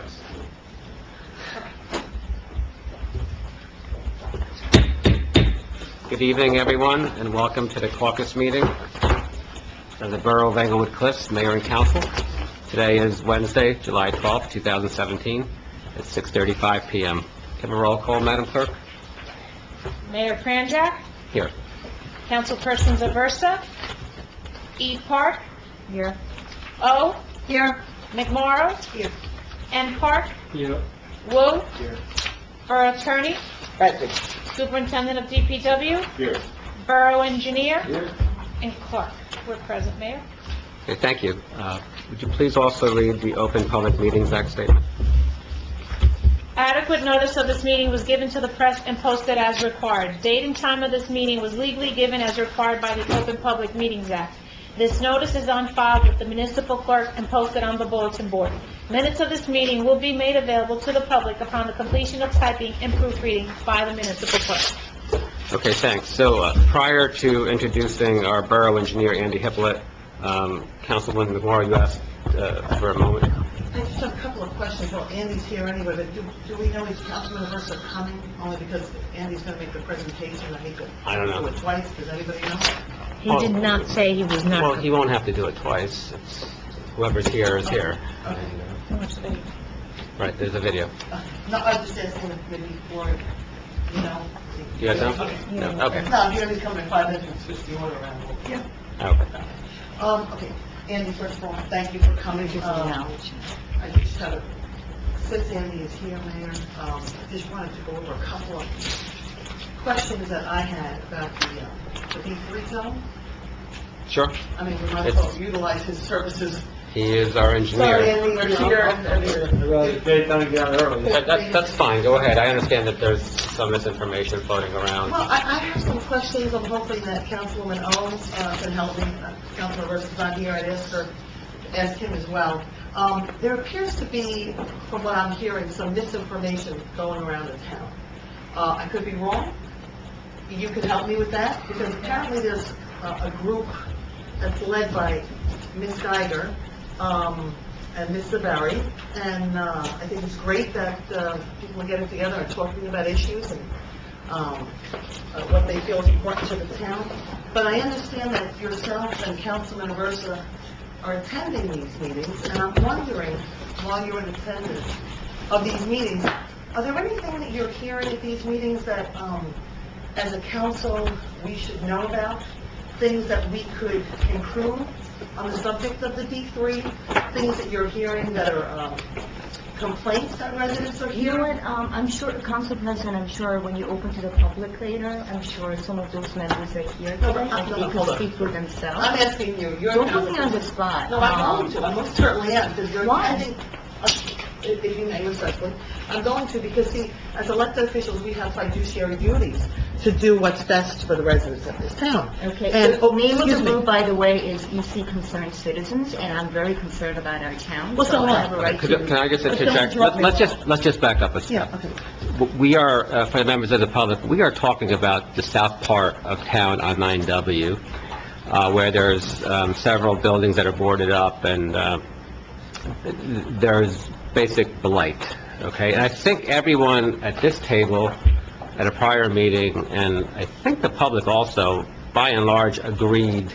twice. Good evening, everyone, and welcome to the Caucus Meeting of the Borough of Englewood Cliffs Mayor and Council. Today is Wednesday, July 12th, 2017, at 6:35 p.m. Can I have a roll call, Madam Clerk? Mayor Pranjak, Here. Councilperson Zaversa, E. Park. Here. O. Here. McMorro. Here. M. Park. Here. Wu. Here. Borough Attorney. Present. Superintendent of DPW. Here. Borough Engineer. Here. And Clerk. We're present, Mayor. Okay, thank you. Would you please also read the Open Public Meetings Act statement? Adequate notice of this meeting was given to the press and posted as required. Date and time of this meeting was legally given as required by the Open Public Meetings Act. This notice is on file with the municipal clerk and posted on the bulletin board. Minutes of this meeting will be made available to the public upon the completion of typing and proofreading by the municipal clerk. Okay, thanks. So, prior to introducing our Borough Engineer, Andy Hippolyte, Councilwoman McMorro, you asked for a moment. I just have a couple of questions. Well, Andy's here anyway, but do we know is Councilman Aversa coming? Only because Andy's going to make the presentation. I don't know. Do it twice. Does anybody know? He did not say he was not. Well, he won't have to do it twice. Whoever's here is here. Okay. Right, there's a video. No, I was just asking if maybe for, you know. You guys know? No? Okay. No, he only coming in 5 minutes and switch the order around. Yeah. Okay. Okay. Andy, first of all, thank you for coming. I just had since Andy is here, Mayor, I just wanted to go over a couple of questions that I had about the B3 zone. Sure. I mean, we might as well utilize his services. He is our engineer. Sorry, Andy, you're here. That's fine, go ahead. I understand that there's some misinformation floating around. Well, I have some questions. I'm hoping that Councilwoman Owens can help me. Councilman Versa's not here. I'd ask him as well. There appears to be, from what I'm hearing, some misinformation going around the town. I could be wrong. You could help me with that, because apparently there's a group that's led by Ms. Geiger and Ms. Savary, and I think it's great that people are getting together and talking about issues and what they feel is important to the town. But I understand that yourself and Councilman Aversa are attending these meetings, and I'm wondering, while you're in attendance of these meetings, are there anything that you're hearing at these meetings that, as a council, we should know about? Things that we could improve on the subject of the D3? Things that you're hearing that are complaints that residents are You know hearing? what, I'm sure, Council President, I'm sure when you open to the public later, I'm sure some of those members are here No, today, but and no, they hold can on. speak for themselves. I'm asking you. You're Don't put me on the spot. No, I'm going to. I most certainly am, because you're Why? attending, if you may respectfully. I'm going to, because see, as elected officials, we have fiduciary duties to do what's best for the residents of this town. Okay, And, the name of the excuse me. group, by the way, is EC Concerned Citizens, and I'm very concerned about our town. Well, so I am I. have a right to... Can I just But don't interject? interrupt me. Let's just back up a step. Yeah, okay. We are, for the members of the public, we are talking about the south part of town on 9W, where there's several buildings that are boarded up, and there's basic blight, okay? And I think everyone at this table, at a prior meeting, and I think the public also, by and large, agreed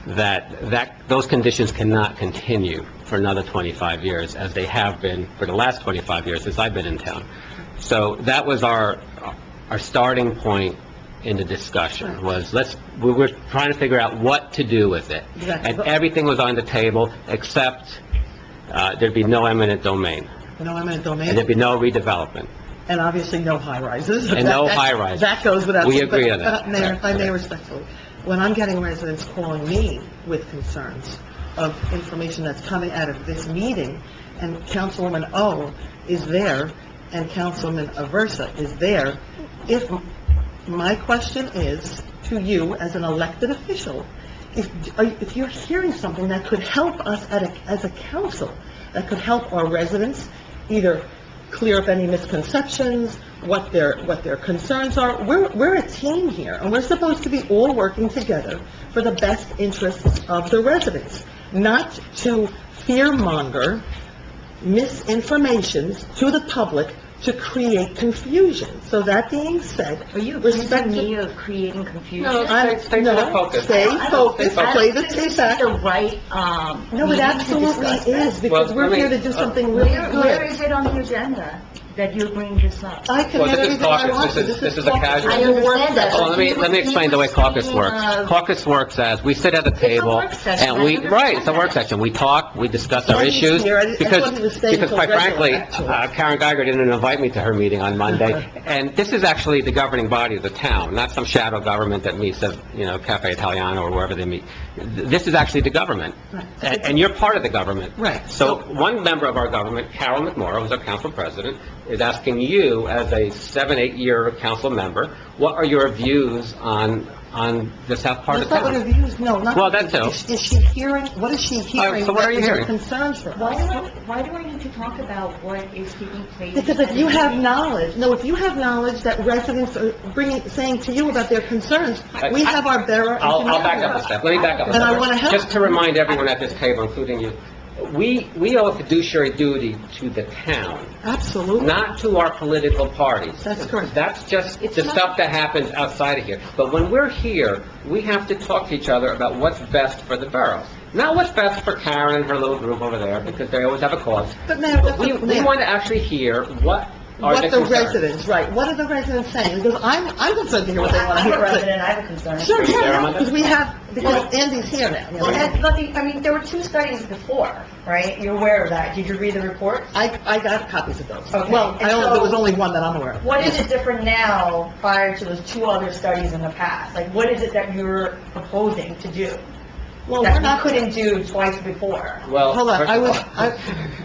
that those conditions cannot continue for another 25 years, as they have been for the last 25 years since I've been in town. So that was our starting point in the discussion, was we were trying to figure out what to do with it. Exactly. And everything was on the table, except there'd be no eminent domain, No eminent and domain, there'd be no redevelopment. and obviously no high-rises. And no high-rises. That goes without... We agree but, on that. Mayor, if I may respectfully, when I'm getting residents calling me with concerns of information that's coming out of this meeting, and Councilwoman O is there, and Councilman Aversa is there, my question is to you as an elected official, if you're hearing something that could help us as a council, that could help our residents either clear up any misconceptions, what their concerns are. We're a team here, and we're supposed to be all working together for the best interests of the residents, not to fearmonger misinformations to the public to create confusion. So that being said, Are you respect accusing to... me of creating confusion? No, stay focused. Stay focused, play the tape back. The right, No, it meeting to absolutely discuss that. is, because Well, we're let me- here to do something really Where good. is it on the agenda that you're bringing this up? I can Well, have this is everything I caucus. want to. This is a caucus. casual- I understand that. Hold on, let me explain the way caucus works. Caucus works as, we sit at a table, work session, and we, I understand right, it's a work that. session. We talk, we discuss our Andy's issues, here. I because, thought he was staying because till quite regular, frankly, actually. Karen Geiger didn't invite me to her meeting on Monday, and this is actually the governing body of the town, not some shadow government that meets at, Cafe Italiano or wherever they meet. This is actually the government, Right. and you're part of the government. Right. So one member of our government, Carol McMorrow, who's our council president, is asking you, as a 7-8-year council member, what are your views on the south part of That's not what her town? views, no, not... Well, that too. Is she hearing, what is she hearing? so what are you that is her hearing? concerns for Why us? do I need to talk about what is taking place? Because if you have knowledge, that residents are saying to you about their concerns, we have our bearer... I'll back up a step. Let me back up a And step. I want to help. Just to remind everyone at this table, including you, we owe a fiduciary duty to the town, Absolutely. not to our political parties. That's correct. That's just It's the not- stuff that happens outside of here. But when we're here, we have to talk to each other about what's best for the borough. Not what's best for Karen and her little group over there, because they always have a cause. But Mayor, But we want to actually hear what are the what the concerns. residents, right, what are the residents saying? Because I'm concerned to hear what they want to hear. I'm a resident, I have a concern. Sure, Are you there, yeah, Amanda? because Andy's here now. Well, there were 2 studies before, right? You're aware of that. Did you read the report? I got copies of those. Okay. Well, And so- there was only one that I'm aware of. What is it different now prior to those 2 other studies in the past? Like, what is it that you're proposing to do Well, we're that you not... couldn't do twice before? Well, Hold on,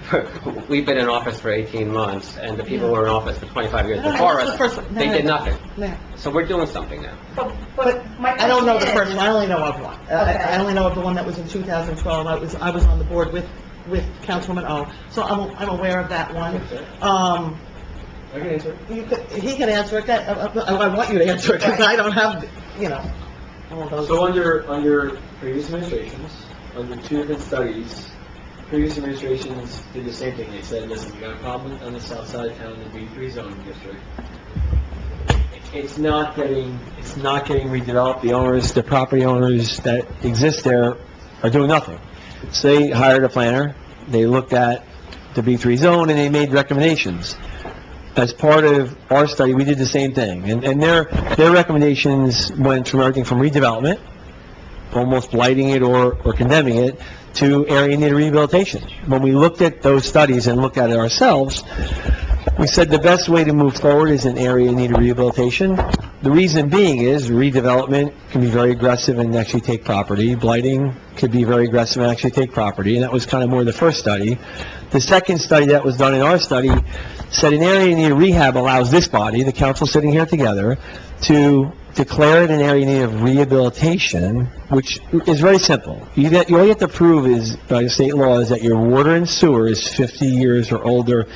first of all, we've been in office for 18 months, and the people who were in office for 25 years No, before that's us, the first- they did nothing. Mayor, So we're doing something now. But my I don't know the question first is- one, I only know of one. I only know of the one that was in 2012. I was on the board with Councilwoman O, so I'm aware of that one. I can answer. He can answer it, I want you to answer it, because I don't have, all those. So under previous administrations, under 2 different studies, previous administrations did the same thing. They said, listen, we got a problem on the south side of town, the B3 zoning district. It's not getting redeveloped. The property owners that exist there are doing nothing. So they hired a planner, they looked at the B3 zone, and they made recommendations. As part of our study, we did the same thing, and their recommendations went from everything from redevelopment, almost blighting it or condemning it, to area needed rehabilitation. When we looked at those studies and looked at it ourselves, we said the best way to move forward is an area needed rehabilitation. The reason being is redevelopment can be very aggressive and actually take property. Blighting could be very aggressive and actually take property, and that was kind of more the first study. The second study that was done in our study said an area needed rehab allows this body, the council sitting here together, to declare it an area in need of rehabilitation, which is very simple. All you have to prove is, by state law, is that your water and sewer is 50 years or older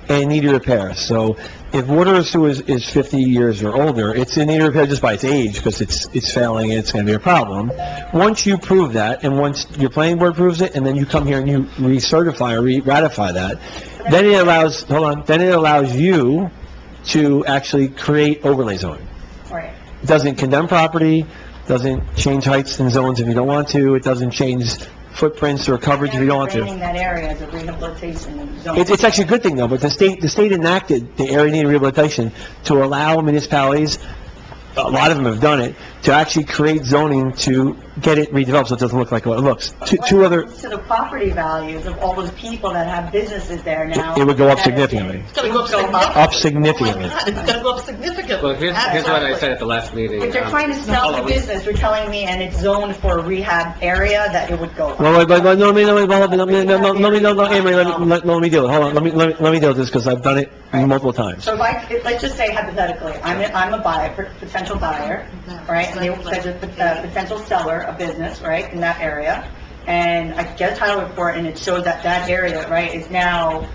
and need repair. So if water or sewer is 50 years or older, it's in need of repair just by its age, because it's failing and it's going to be a problem. Once you prove that, and once your planning board proves it, and then you come here and you recertify or ratify that, then it allows you to actually create overlay zoning. Right. It doesn't condemn property, doesn't change heights and zones if you don't want to, it doesn't change footprints or coverage if you don't want to. Training that area as a rehabilitation zone. It's actually a good thing though, but the state enacted the area needed rehabilitation to allow municipalities, a lot of them have done it, to actually create zoning to get it redeveloped so it doesn't look like what it looks. Two other, To the property values of all those people that have businesses there now. it would go up that significantly. It's gonna go up Up significantly. significantly. Oh my God, it's gonna go up significantly. Well, here's what I said at the last meeting. If they're trying to sell the business, you're telling me, and it's zoned for a rehab area, that it would go up. Well, let me deal with it. Hold on, let me deal with this, because I've done it multiple times. So let's just say hypothetically, I'm a buyer, potential buyer, right? And there's a potential seller, a business, right, in that area. And I get a title report and it shows that that area, right, is now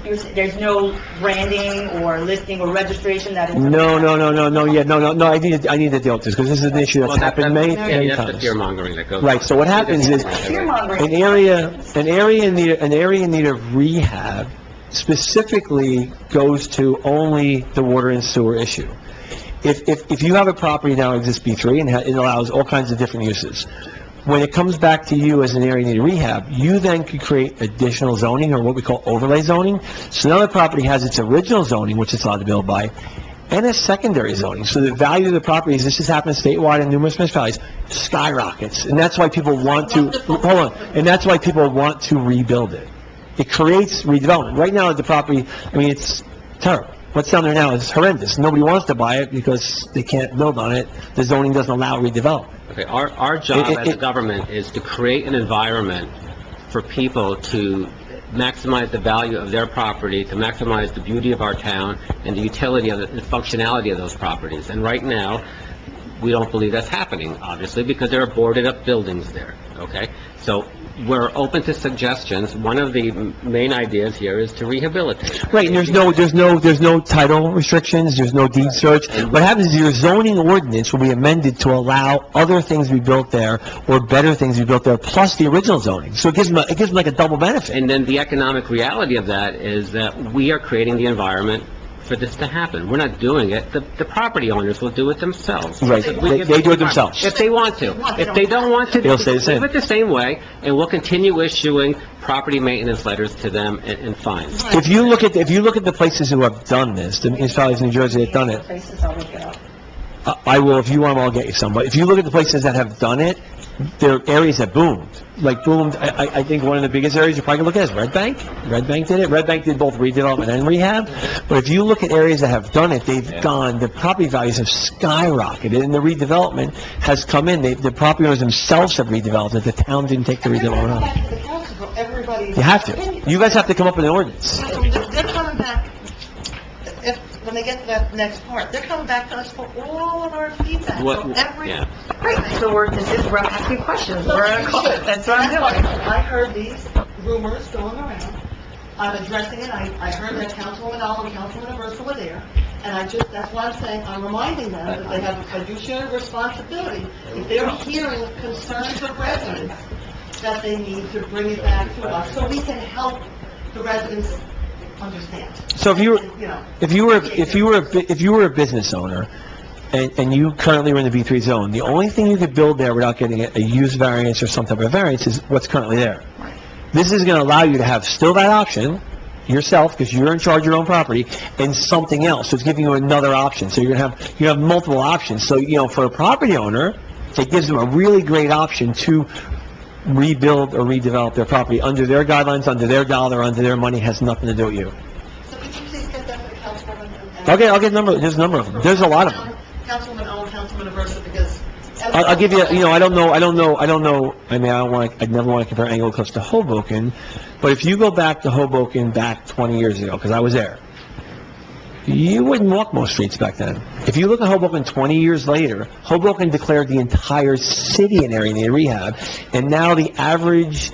there's no branding or listing or registration that is... No, I need to deal with this, because this is an issue that's happened many That's the times. fear-mongering that goes on. Right, so what happens is, Fear-mongering. an area in need of rehab specifically goes to only the water and sewer issue. If you have a property now exists B3 and it allows all kinds of different uses, when it comes back to you as an area in need of rehab, you then could create additional zoning, or what we call overlay zoning. So now the property has its original zoning, which it's allowed to build by, and a secondary zoning. So the value of the property, this has happened statewide in numerous municipalities, skyrockets. And that's why people want to, and that's why people want to rebuild it. It creates redevelopment. Right now, the property, I mean, it's terrible. What's down there now is horrendous. Nobody wants to buy it because they can't build on it. The zoning doesn't allow redevelopment. Okay, our job as a government is to create an environment for people to maximize the value of their property, to maximize the beauty of our town, and the utility of the functionality of those properties. And right now, we don't believe that's happening, obviously, because there are boarded-up buildings there, okay? So we're open to suggestions. One of the main ideas here is to rehabilitate. Right, and there's no title restrictions, there's no deed search. What happens is your zoning ordinance will be amended to allow other things to be built there, or better things to be built there, plus the original zoning. So it gives them like a double benefit. And then the economic reality of that is that we are creating the environment for this to happen. We're not doing it. The property owners will do it themselves. Right, they do it themselves. If they want to. If they don't want to, They'll stay the same. leave it the same way, and we'll continue issuing property maintenance letters to them and fines. If you look at the places who have done this, the municipalities in New Jersey that have done it, Places, I'll look it up. I will, if you want them, I'll get you some. But if you look at the places that have done it, there are areas that boomed. Like boomed, I think one of the biggest areas you probably can look at is Red Bank. Red Bank did it. Red Bank did both redevelopment and rehab. But if you look at areas that have done it, the property values have skyrocketed, and the redevelopment has come in. The property owners themselves have redeveloped it. The town didn't take the redevelopment on. Back to the council for everybody's You have to. opinion. You guys have to come up with an ordinance. They're coming back, when they get to that next part, they're coming back to us for all of our feedback. So Yeah. Great, so we're asking questions, So we're we on a call, should. that's what I'm doing. I heard these rumors going around. I'm addressing it. I heard that Councilwoman Allen and Councilwoman Aversa were there. And that's why I'm saying, I'm reminding them that they have a fiduciary responsibility. If they're hearing concerns of residents, that they need to bring it back to us so we can help the residents understand. So if you were a business owner, and you currently are in the B3 zone, the only thing you could build there without getting a use variance or some type of variance is what's currently there. This is going to allow you to have still that option yourself, because you're in charge of your own property, and something else. So it's giving you another option. So you have multiple options. So, for a property owner, it gives them a really great option to rebuild or redevelop their property under their guidelines, under their dollar, under their money, has nothing to do with you. So could you please get that for the Councilwoman? Okay, I'll get there's a number of them. There's a lot of them. Councilwoman Owen, Councilwoman Aversa, because... I'll give you, I don't know, I mean, I'd never want to compare Angle Cliffs to Hoboken, but if you go back to Hoboken back 20 years ago, because I was there, you wouldn't walk most streets back then. If you look at Hoboken 20 years later, Hoboken declared the entire city an area in need of rehab, and now the average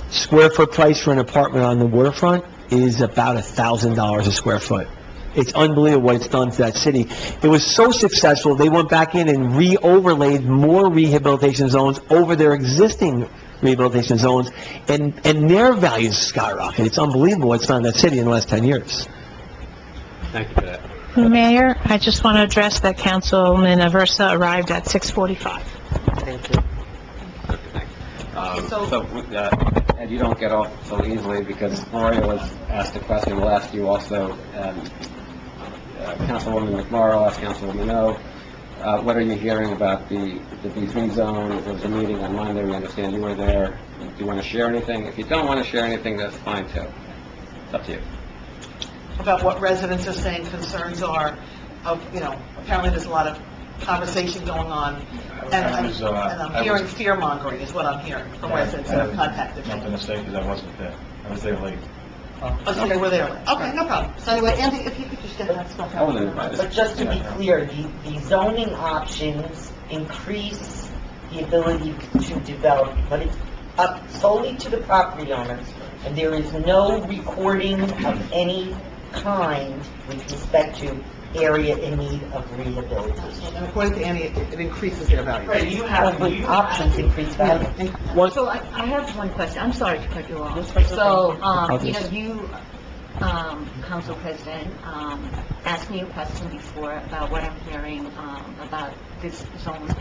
square foot price for an apartment on the waterfront is about $1,000 a square foot. It's unbelievable what it's done to that city. It was so successful, they went back in and re-overlaid more rehabilitation zones over their existing rehabilitation zones, and their values skyrocketed. It's unbelievable what's done in that city in the last 10 years. Thank you for that. Mayor, I just want to address that Councilman Aversa arrived at 6:45. Thank you. And you don't get off so easily, because Gloria was asked a question. We'll ask you also, Councilwoman McMorrow asked Councilwoman O, what are you hearing about the B3 zone? There was a meeting on Monday. We understand you were there. Do you want to share anything? If you don't want to share anything, that's fine too. It's up to you. About what residents are saying concerns are of, apparently there's a lot of conversation going on. And I'm hearing fear-mongering is what I'm hearing from residents that have contacted me. Nothing to say because I wasn't there. I was there late. Oh, so they were there. Okay, no problem. So anyway, Andy, if you could just get that stuff I wasn't out. invited. But just to be clear, the zoning options increase the ability to develop, but it's up solely to the property owners and there is no recording of any kind with respect to area in need of rehabilitation. And according to Annie, it increases their value. Right, you have, with options increase value. So I have one question, I'm sorry to cut you off. That's okay. So, you, Council President, asked me a question before about what I'm hearing, about this zone.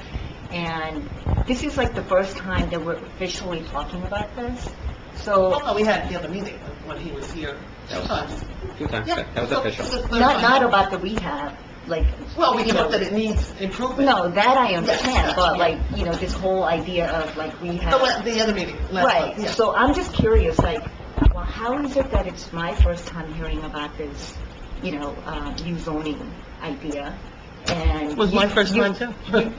And this is like the first time that we're officially talking about this. So, Oh, we had the other meeting when he was here. Sometimes. Okay, Yeah. that was So, official. this is the third not time. about the rehab, like... Well, we you know, thought that it needs improvement. No, that I understand, Yes, but yeah. like, this whole idea of like rehab... The other meeting, last Right, month, yeah. so I'm just curious, like, well, how is it that it's my first time hearing about this, new zoning idea? And... It was my first time, too.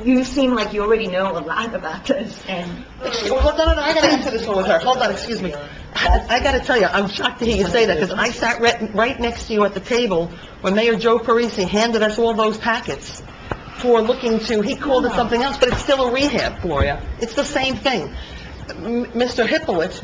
You seem like you already know a lot about this, and... Well, no, I gotta answer this one with her. Hold on, excuse me. I gotta tell you, I'm shocked to hear you say that, because I sat right next to you at the table when Mayor Joe Parisi handed us all those packets for looking to, he called it something else, but it's still a rehab, Gloria. It's the same thing. Mr. Hippolyte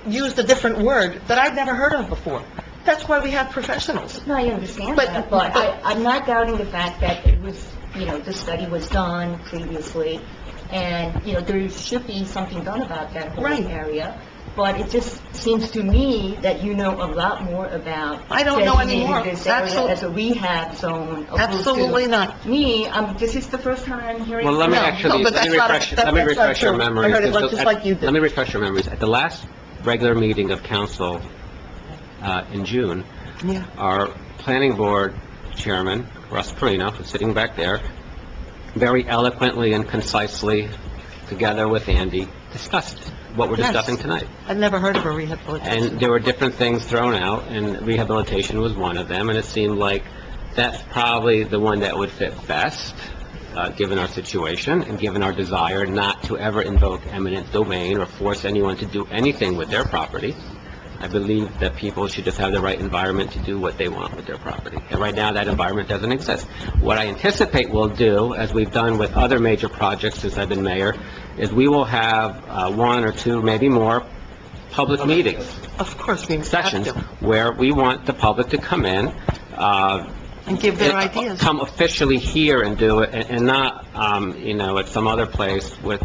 used a different word that I'd never heard of before. That's why we have professionals. No, I understand But- that, but I'm not doubting the fact that it was, the study was done previously, and, there should be something done about that whole Right. area, but it just seems to me that you know a lot more about... I don't know anymore. designating this area Absolutely. as a rehab zone, opposed to... Absolutely not. Me, this is the first time I'm hearing... Well, let me No, actually, but let me that's not- refresh, that- let me that's not refresh your true. I memories. heard it just like you did. Let me refresh your memories. At the last regular meeting of council, in June, Yeah. our planning board chairman, Russ Perino, who's sitting back there, very eloquently and concisely, together with Andy, discussed what we're Yes. discussing tonight. I'd never heard of a rehabilitation. And there were different things thrown out, and rehabilitation was one of them, and it seemed like that's probably the one that would fit best, given our situation, and given our desire not to ever invoke eminent domain or force anyone to do anything with their property. I believe that people should just have the right environment to do what they want with their property. And right now, that environment doesn't exist. What I anticipate we'll do, as we've done with other major projects since I've been mayor, is we will have one or two, maybe more, public meetings, Of course, we have sessions, to. where we want the public to come in, And give their ideas. come officially here and do it, and not, at some other place with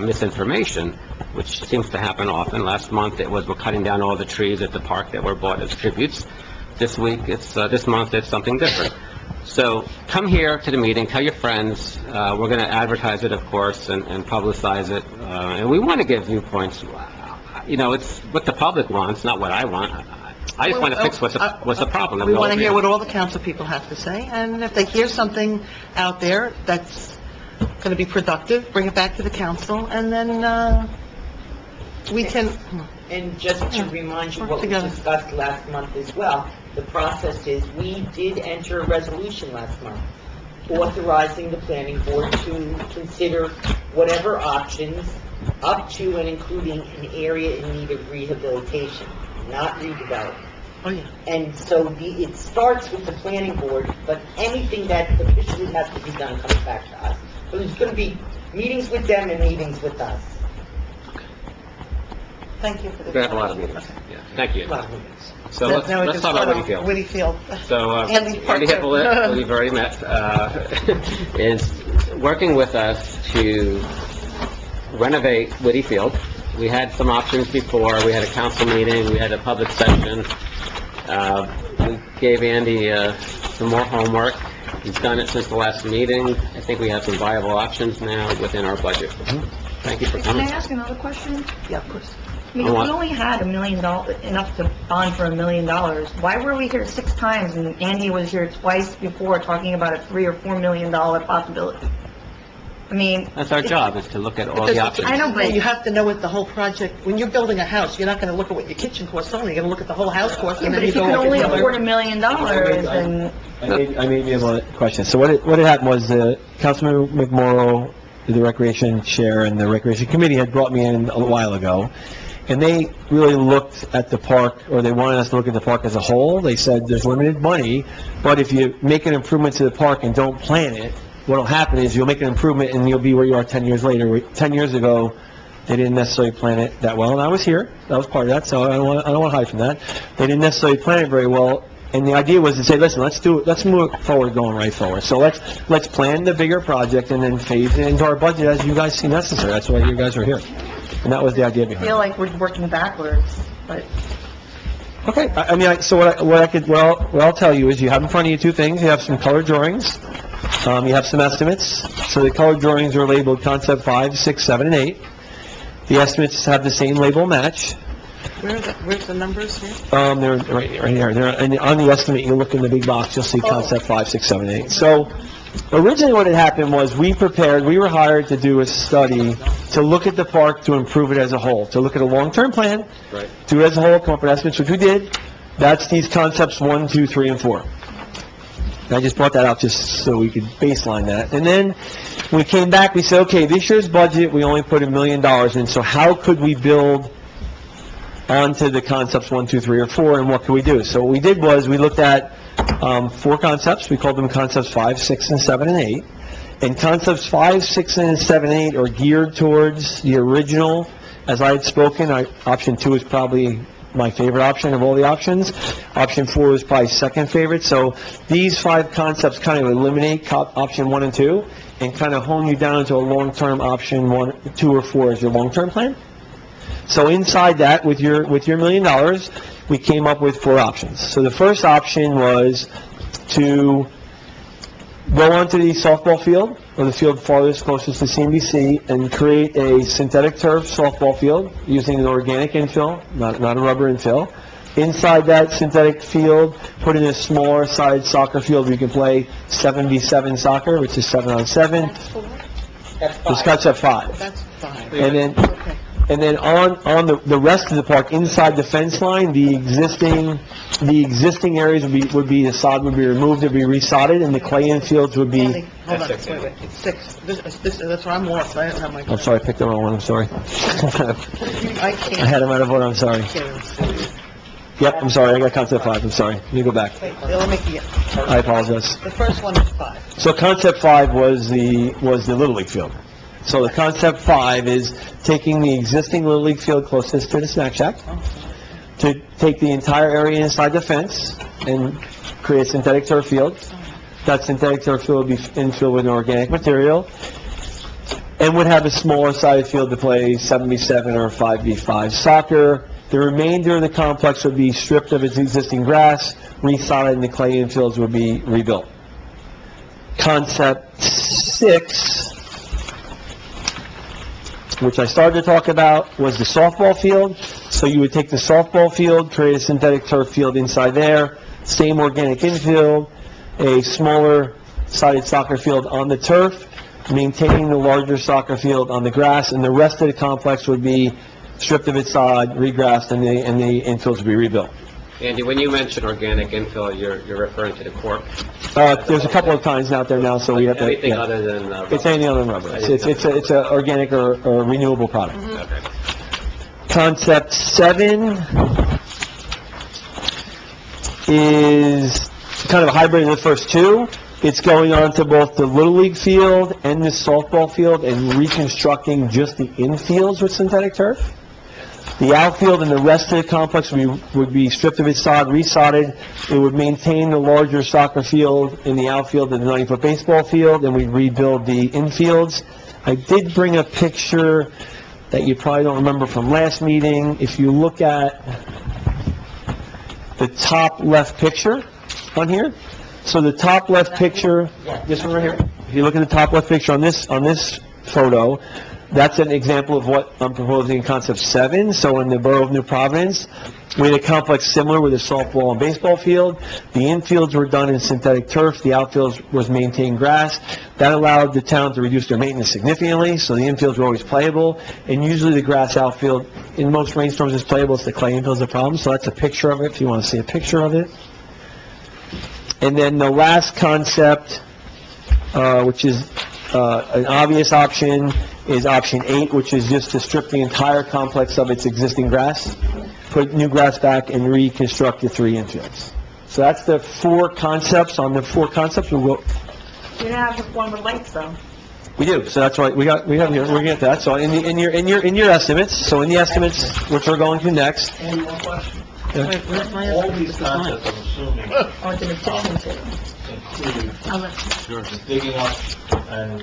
misinformation, which seems to happen often. Last month, it was, we're cutting down all the trees at the park that were bought as tributes. This month, it's something different. So come here to the meeting, tell your friends. We're going to advertise it, of course, and publicize it. And we want to give viewpoints. It's what the public wants, not what I want. I just want to fix what's the problem. We want to hear what all the council people have to say, and if they hear something out there that's going to be productive, bring it back to the council, and then, we can... And just to remind you Work what we together. discussed last month as well, the process is, we did enter a resolution last month authorizing the planning board to consider whatever options up to and including an area in need of rehabilitation, not redevelopment. Oh, yeah. And so it starts with the planning board, but anything that officially has to be done comes back to us. So there's going to be meetings with them and meetings with us. Thank you for the... We have a lot of meetings. Yeah. Thank you. A lot of meetings. So Now we can let's talk start about on Whitty Field. Whitty Field. So, Andy, part Andy two. Hippolyte, who you've already met, is working with us to renovate Whitty Field. We had some options before. We had a council meeting, we had a public session. We gave Andy some more homework. He's done it since the last meeting. I think we have some viable options now within our budget. Thank you for Can I coming. ask another question? Yeah, of course. I mean, we only had $1 million, enough to bond for $1 million. Why were we here 6 times, and Andy was here twice before talking about a $3 or $4 million possibility? I mean... That's our job, is to look at all the Because options. I know, but- you have to know what the whole project, when you're building a house, you're not going to look at what your kitchen costs only, you're going to look at the whole house cost, Yeah, and but then you if you go could look only at the afford other... $1 million, then... I may be able to question. So what had happened was, Councilman McMorro, the Recreation Chair, and the Recreation Committee had brought me in a while ago, and they really looked at the park, or they wanted us to look at the park as a whole. They said there's limited money, but if you make an improvement to the park and don't plan it, what'll happen is you'll make an improvement and you'll be where you are 10 years later. 10 years ago, They didn't necessarily plan it that well, and I was here. That was part of that, so I don't want to hide from that. They didn't necessarily plan it very well, and the idea was to say, listen, let's move it forward, going right forward. So let's plan the bigger project and then phase it into our budget as you guys see necessary. That's why you guys are here. And that was the idea I behind it. feel like we're working backwards, but Okay, what I'll tell you is you have in front of you two things. You have some color drawings, you have some estimates. So the color drawings are labeled concept 5, 6, 7, and 8. The estimates have the same label match. Where's the numbers here? They're right here. And on the estimate, you look in the big box, you'll see concept 5, 6, 7, 8. So originally what had happened was we were hired to do a study to look at the park to improve it as a whole, to look at a long-term plan, Right. do it as a whole, come up with estimates, which we did. That's these concepts 1, 2, 3, and 4. And I just brought that out just so we could baseline that. And then we came back, we said, okay, this year's budget, we only put $1 million in, so how could we build onto the concepts 1, 2, 3, or 4, and what could we do? So what we did was, we looked at 4 concepts. We called them concepts 5, 6, and 7, and 8. And concepts 5, 6, and 7, and 8 are geared towards the original. As I had spoken, option 2 is probably my favorite option of all the options. Option 4 is probably second favorite. So these 5 concepts kind of eliminate option 1 and 2, and kind of hone you down to a long-term option 1, 2, or 4 as your long-term plan. So inside that, with your $1 million, we came up with 4 options. So the first option was to go onto the softball field, or the field farthest closest to CNBC, and create a synthetic turf softball field using an organic infill, not a rubber infill. Inside that synthetic field, put in a smaller sided soccer field where you can play 7v7 soccer, which is 7-on-7. This cuts at 5. That's fine. And then on the rest of the park, inside the fence line, the existing areas would be the sod would be removed, it'd be resodded, and the clay infields would be... Hold on, wait, it's 6. That's where I'm lost, I don't have my... I'm sorry, I picked the wrong one, I'm sorry. I I can't. had them out of order, I'm sorry. Yep, I'm sorry, I got concept 5, I'm sorry. Let me go back. Wait, let me get... I apologize. The first one is 5. So concept 5 was the Little League field. So the concept 5 is taking the existing Little League field closest to the snack shack, to take the entire area inside the fence and create a synthetic turf field. That synthetic turf field would be infilled with organic material, and would have a smaller sided field to play 7v7 or 5v5 soccer. The remainder of the complex would be stripped of its existing grass, resodded, and the clay infields would be rebuilt. Concept 6, which I started to talk about, was the softball field. So you would take the softball field, create a synthetic turf field inside there, same organic infield, a smaller sided soccer field on the turf, maintaining the larger soccer field on the grass, and the rest of the complex would be stripped of its sod, regrassed, and the infields would be rebuilt. Andy, when you mention organic infill, you're referring to the cork? There's a couple of kinds out there now, so we have to... Anything yeah. other than... It's anything other than rubber. It's a organic or renewable product. Okay. Concept 7 is kind of a hybrid of the first 2. It's going on to both the Little League field and the softball field and reconstructing just the infields with synthetic turf. The outfield and the rest of the complex would be stripped of its sod, resodded. It would maintain the larger soccer field in the outfield and the 90-foot baseball field, and we'd rebuild the infields. I did bring a picture that you probably don't remember from last meeting. If you look at the top left picture on here, so the top left picture, this one right here, if you look at the top left picture on this photo, that's an example of what I'm proposing in concept 7. So in the borough of New Providence, we had a complex similar with a softball and baseball field. The infields were done in synthetic turf. The outfields was maintained grass. That allowed the town to reduce their maintenance significantly, so the infields were always playable. And usually the grass outfield, in most rainstorms, is playable. It's the clay infield's the problem. So that's a picture of it, if you want to see a picture of it. And then the last concept, which is an obvious option, is option 8, which is just to strip the entire complex of its existing grass, put new grass back, and reconstruct the 3 infields. So that's the 4 concepts. On the 4 concepts, we'll go... You don't have the one with lights, though. We do, so that's why, we have here, we're gonna get that, so in your estimates, so in the estimates, which we're going to next. Only one question. Yeah. All these concepts, I'm assuming, Or the addition to. include the digging up and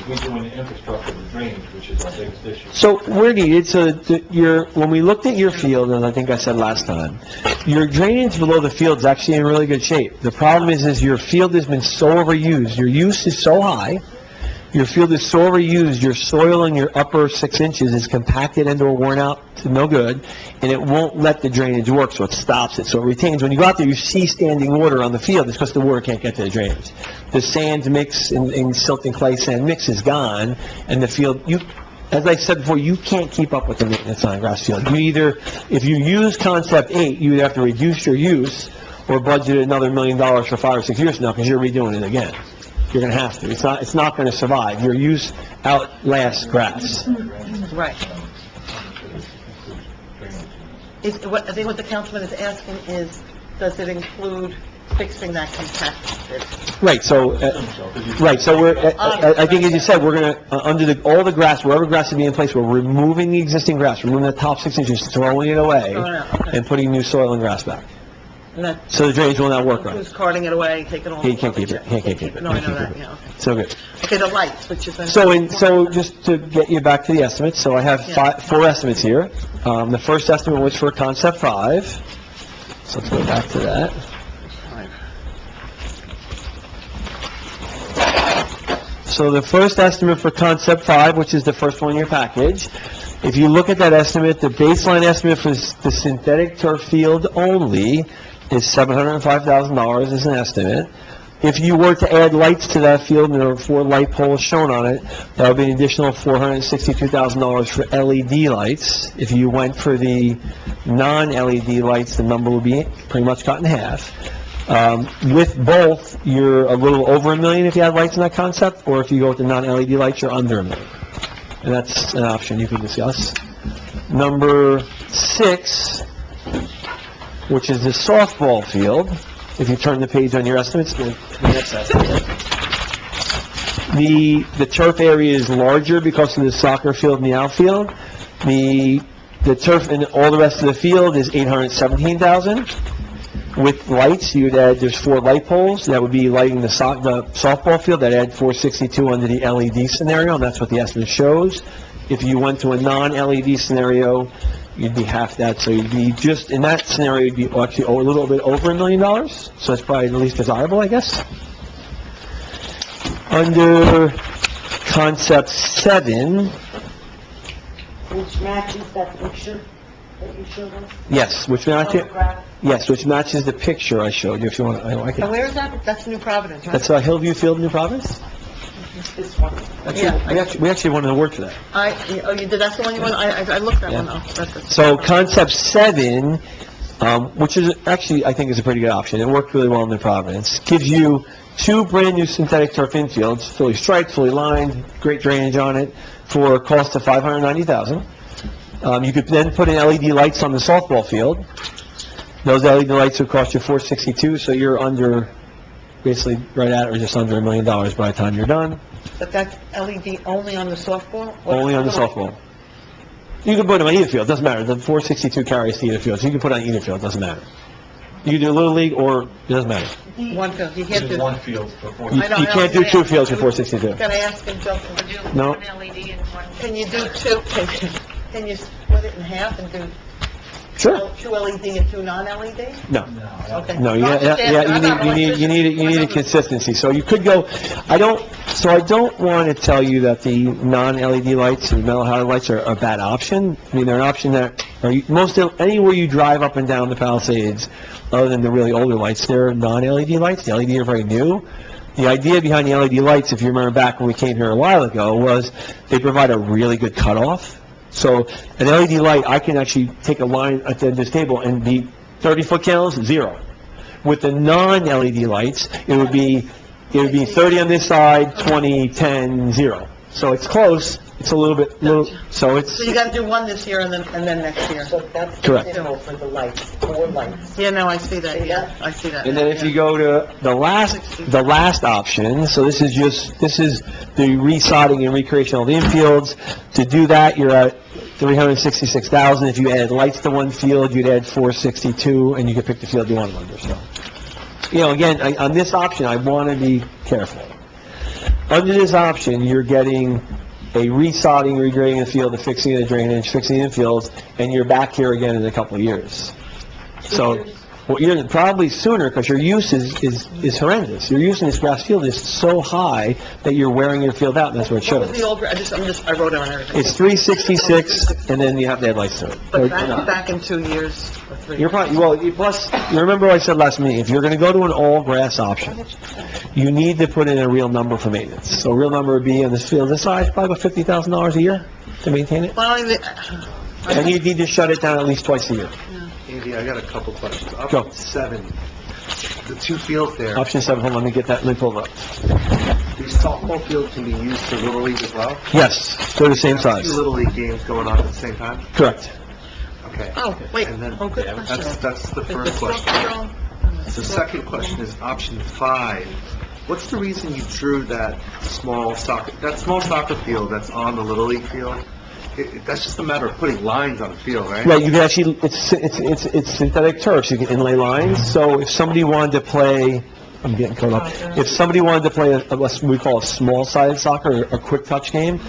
redoing the infrastructure of the drainage, which is our biggest issue. So where needed, so when we looked at your field, and I think I said last time, your drainage below the field is actually in really good shape. The problem is your field has been so overused, your use is so high, your field is so overused, your soil in your upper 6 inches is compacted and or worn out to no good, and it won't let the drainage work, so it stops it. So it retains, when you go out there, you see standing water on the field, it's because the water can't get to the drainage. The sand mix in silt and clay sand mix is gone, and the field, as I said before, you can't keep up with the maintenance on a grass field. You either, if you use concept 8, you either have to reduce your use, or budget another $1 million for 5 or 6 years now, because you're redoing it again. You're gonna have to. It's not gonna survive. Your use outlasts grass. Right. I think what the councilman is asking is, does it include fixing that compacted? Right, so we're, I think as you said, we're gonna, under all the grass, wherever grass is being placed, we're removing the existing grass, removing the top 6 inches, throwing it away, and putting new soil and grass back. So the drainage will not work right. Who's carting it away, taking it all? He can't keep it, he can't keep it. No, I know that, yeah, okay. So good. Okay, the lights, which is... So just to get you back to the estimates, so I have 4 estimates here. The first estimate was for concept 5. So let's go back to that. So the first estimate for concept 5, which is the first one in your package, if you look at that estimate, the baseline estimate for the synthetic turf field only is $705,000 as an estimate. If you were to add lights to that field, and there are 4 light poles shown on it, that would be an additional $462,000 for LED lights. If you went for the non-LED lights, the number would be pretty much cut in half. With both, you're a little over $1 million if you add lights in that concept, or if you go with the non-LED lights, you're under $1 million. And that's an option you can discuss. Number 6, which is the softball field. If you turn the page on your estimates, the next estimate. The turf area is larger because of the soccer field and the outfield. The turf and all the rest of the field is $817,000. With lights, there's 4 light poles, that would be lighting the softball field, that add $462 under the LED scenario, and that's what the estimate shows. If you went to a non-LED scenario, you'd be half that, so you'd be just, in that scenario, you'd be actually a little bit over $1 million, so that's probably the least desirable, I guess. Under concept 7, Which matches that picture that you showed us? yes, which matches the picture I showed you, if you want, I And can, where is that? That's New Providence, right? that's Hillview Field, New Providence? This one. Yeah. We actually wanted to work for that. Oh, you did, that's the one you want, I looked at one, oh, that's it. So concept 7, which is actually, I think is a pretty good option, it worked really well in New Providence, gives you 2 brand-new synthetic turf infields, fully striped, fully lined, great drainage on it, for a cost of $590,000. You could then put in LED lights on the softball field. Those LED lights would cost you $462, so you're under, basically right at or just under $1 million by the time you're done. But that's LED only on the softball? Only on the softball. You can put them on either field, doesn't matter. The 462 carries to either field, so you can put it on either field, doesn't matter. You can do Little League, or, it doesn't matter. One field, you can't There's do... one field for 4. You I know, can't do 2 fields for 462. Gotta ask him, Joe, would you... No. One LED and one... Can you do 2, can you split it in half and do Sure. 2 LED and 2 non-LED? No. Okay. No, I'm just asking. you need a consistency. So you could go, I don't want to tell you that the non-LED lights and metal halide lights are a bad option. I mean, they're an option that, anywhere you drive up and down the Palisades, other than the really older lights, they're non-LED lights. The LED are very new. The idea behind the LED lights, if you remember back when we came here a while ago, was they provide a really good cutoff. So an LED light, I can actually take a line at the end of this table and be 30-foot candles, 0. With the non-LED lights, it would be 30 on this side, 20, 10, 0. So it's close, it's a little bit, so it's, So you gotta do one this year and then next year. So that's the Correct. symbol for the lights, 4 lights. Yeah, no, I see that, See yeah, that? I see that. and then if you go to the last option, so this is the resodding and recreation of the infields. To do that, you're at 366,000. If you add lights to one field, you'd add 462, and you could pick the field you want under, so. You know, again, on this option, I want to be careful. Under this option, you're getting a resodding, regrading the field, a fixing of the drainage, fixing the infields, and you're back here again in a couple of years. So, well, you're probably sooner, because your use is horrendous. Your use in this grass field is so high that you're wearing your field out, and that's what it What was shows. the old, I wrote it on everything. It's 366, and then you have to add lights to it. But back in 2 years, or 3. You're probably, well, plus, you remember what I said last meeting, if you're gonna go to an all-grass option, you need to put in a real number for maintenance. So a real number would be on this field, this size, probably about $50,000 a year to maintain it. Well, And you need to shut it down at least twice a year. Andy, I got a couple questions. Go. Option 7, the 2 fields there, Option 7, hold on, let me get that, let me pull it up. these softball fields can be used for Little League as well? Yes, they're the same 2 size. Little League games going on at the same time? Correct. Okay. oh, wait, And then, oh, good question. that's the Is the first smoke question. control- The second question is option 5. What's the reason you drew that small soccer field that's on the Little League field? That's just a matter of putting lines on the field, right? Right, you can actually, it's synthetic turf, so you can inlay lines, so if somebody wanted to play, I'm getting caught up, if somebody wanted to play what we call a small-sided soccer, a quick touch game,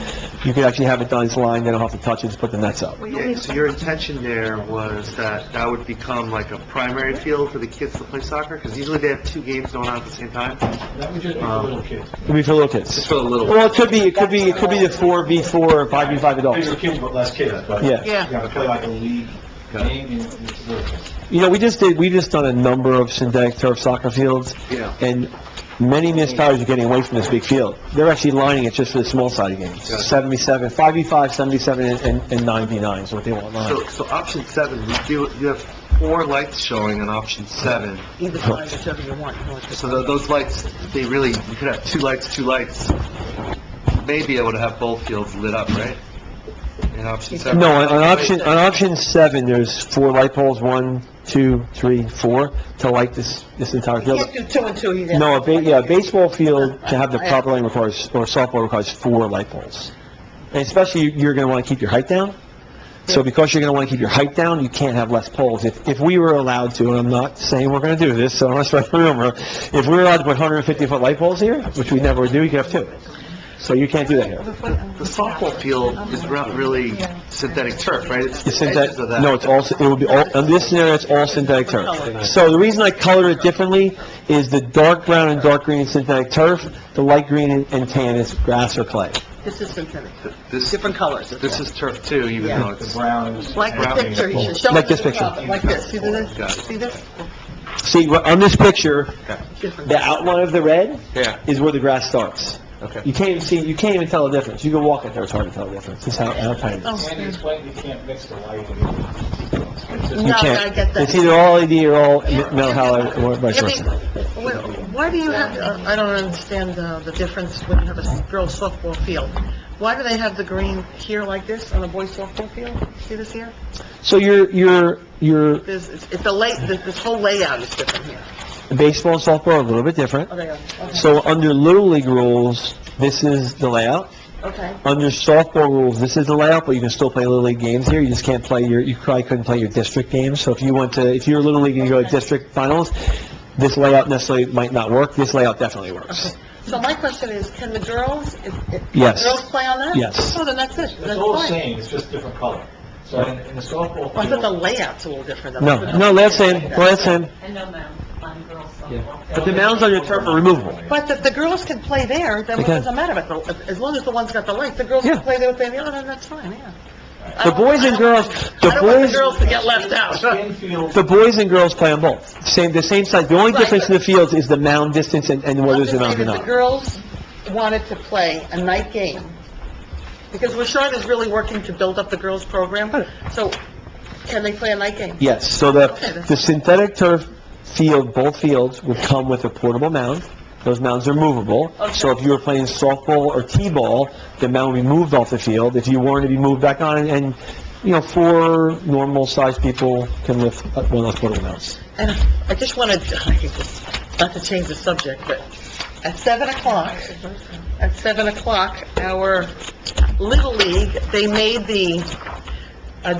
you could actually have it done as a line, they don't have to touch it, just put the nets up. Yeah, so your intention there was that would become like a primary field for the kids to play soccer? Because usually they have 2 games going on at the same time? That would just be for little kids. It'd be for little kids. Just for the little Well, it could be the 4v4 or 5v5 adults. Bigger kids, but less kids, but Yeah. you gotta play like a league game, and it's little kids. You know, we just done a number of synthetic turf soccer fields, Yeah. and many municipalities are getting away from this big field. They're actually lining it just for the small-sided games. Gotcha. 77, 5v5, 77, and 9v9 is what they want lined. So option 7, you have 4 lights showing on option 7. Either side, whichever you want. You want to- So those lights, you could have 2 lights. Maybe able to have both fields lit up, right? In option 7. No, on option 7, there's 4 light poles, 1, 2, 3, 4, to light this entire You field. can't do 2 and 2, you get... No, a baseball field, to have the proper lighting requires, or softball requires 4 light poles. And especially, you're gonna wanna keep your height down. So because you're gonna wanna keep your height down, you can't have less poles. If we were allowed to, and I'm not saying we're gonna do this, so I'm not spreading the rumor, if we were allowed to put 150-foot light poles here, which we never would do, you could have 2. So you can't do that here. The softball field is not really synthetic turf, right? It's It's the edges synthetic, of that. no, it will be all, in this scenario, it's all synthetic turf. So the reason I colored it differently is the dark brown and dark green is synthetic turf, the light green and tan is grass or clay. This is synthetic, This different colors. this is turf too, even Yeah. though The it's... brown is... Like the Brown picture, you should show Like it this to the picture. public, like this, see Got this? it. See this? See, on this picture, Different. the outline of the red Yeah, is where the grass starts. okay. You can't even tell the difference. You can walk it there, it's hard to tell the difference. It's how tiny it is. And explain, you can't mix the light and... It's You No, I can't. get that. It's either all LED or all metal halide, or vice I mean, versa. why do you have, I don't understand the difference when you have a girls softball field. Why do they have the green here like this on a boys softball field? See this here? So your It's this whole layout is different here. baseball and softball are a little bit different. Oh, they are, okay. So under Little League rules, this is the layout. Okay. Under softball rules, this is the layout, but you can still play Little League games here. You just can't play you probably couldn't play your district games. So if you're Little League and you go to district finals, this layout necessarily might not work. This layout definitely works. So my question is, can the girls, Yes. girls play on that? Yes. Oh, then that's it, It's that's all the fine. same, it's just different color. So in the softball Well, I thought the field... layout's a little different. No, that's him. That's him. And no mound on girls' softball. But the mounds on your turf are removable. But the girls can play there, then They what can. does it matter? But as long as the one's got the light, the girls Yeah. can play there with the other, then that's fine, yeah. The boys and girls, I don't want the girls to get left out. Infield, the boys and girls play on both. The same size. The only Right. difference in the fields is the mound distance and whether there's a mound or If the not. girls wanted to play a night game, because Rashawn is really working to build up the girls' program, so can they play a night game? Yes, so the synthetic turf field, both fields would come with a portable mound, Those mounds are movable. So if you were playing softball or t-ball, the mound would be moved off the field. If you wanted to be moved back on, and, 4 normal-sized people can lift one of those portable mounds. And I just wanted, not to change the subject, but at 7 o'clock, our Little League, they made the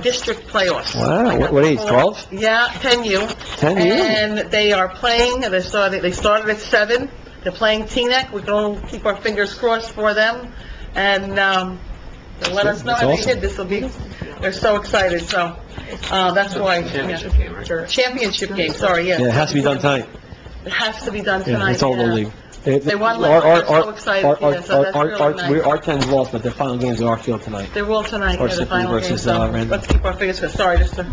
district playoffs. Wow, what age, 12? Yeah, 10U. 10U? And they are playing, they started at 7. They're playing Teaneck. We're going to keep our fingers crossed for them. And they'll let us know That's how they awesome. did. They're so excited, so that's why. Championship game, right? Championship game, sorry, yes. Yeah, it has to be done tonight. It has to be done Yeah, tonight. it's all Little yeah. League. They won last night, they're so excited, yeah, so that's really nice. Our 10's lost, but the final game's at our field tonight. They will tonight, Or yeah, the Shipley final game, versus, so Randall. let's keep our fingers crossed. Sorry, just to...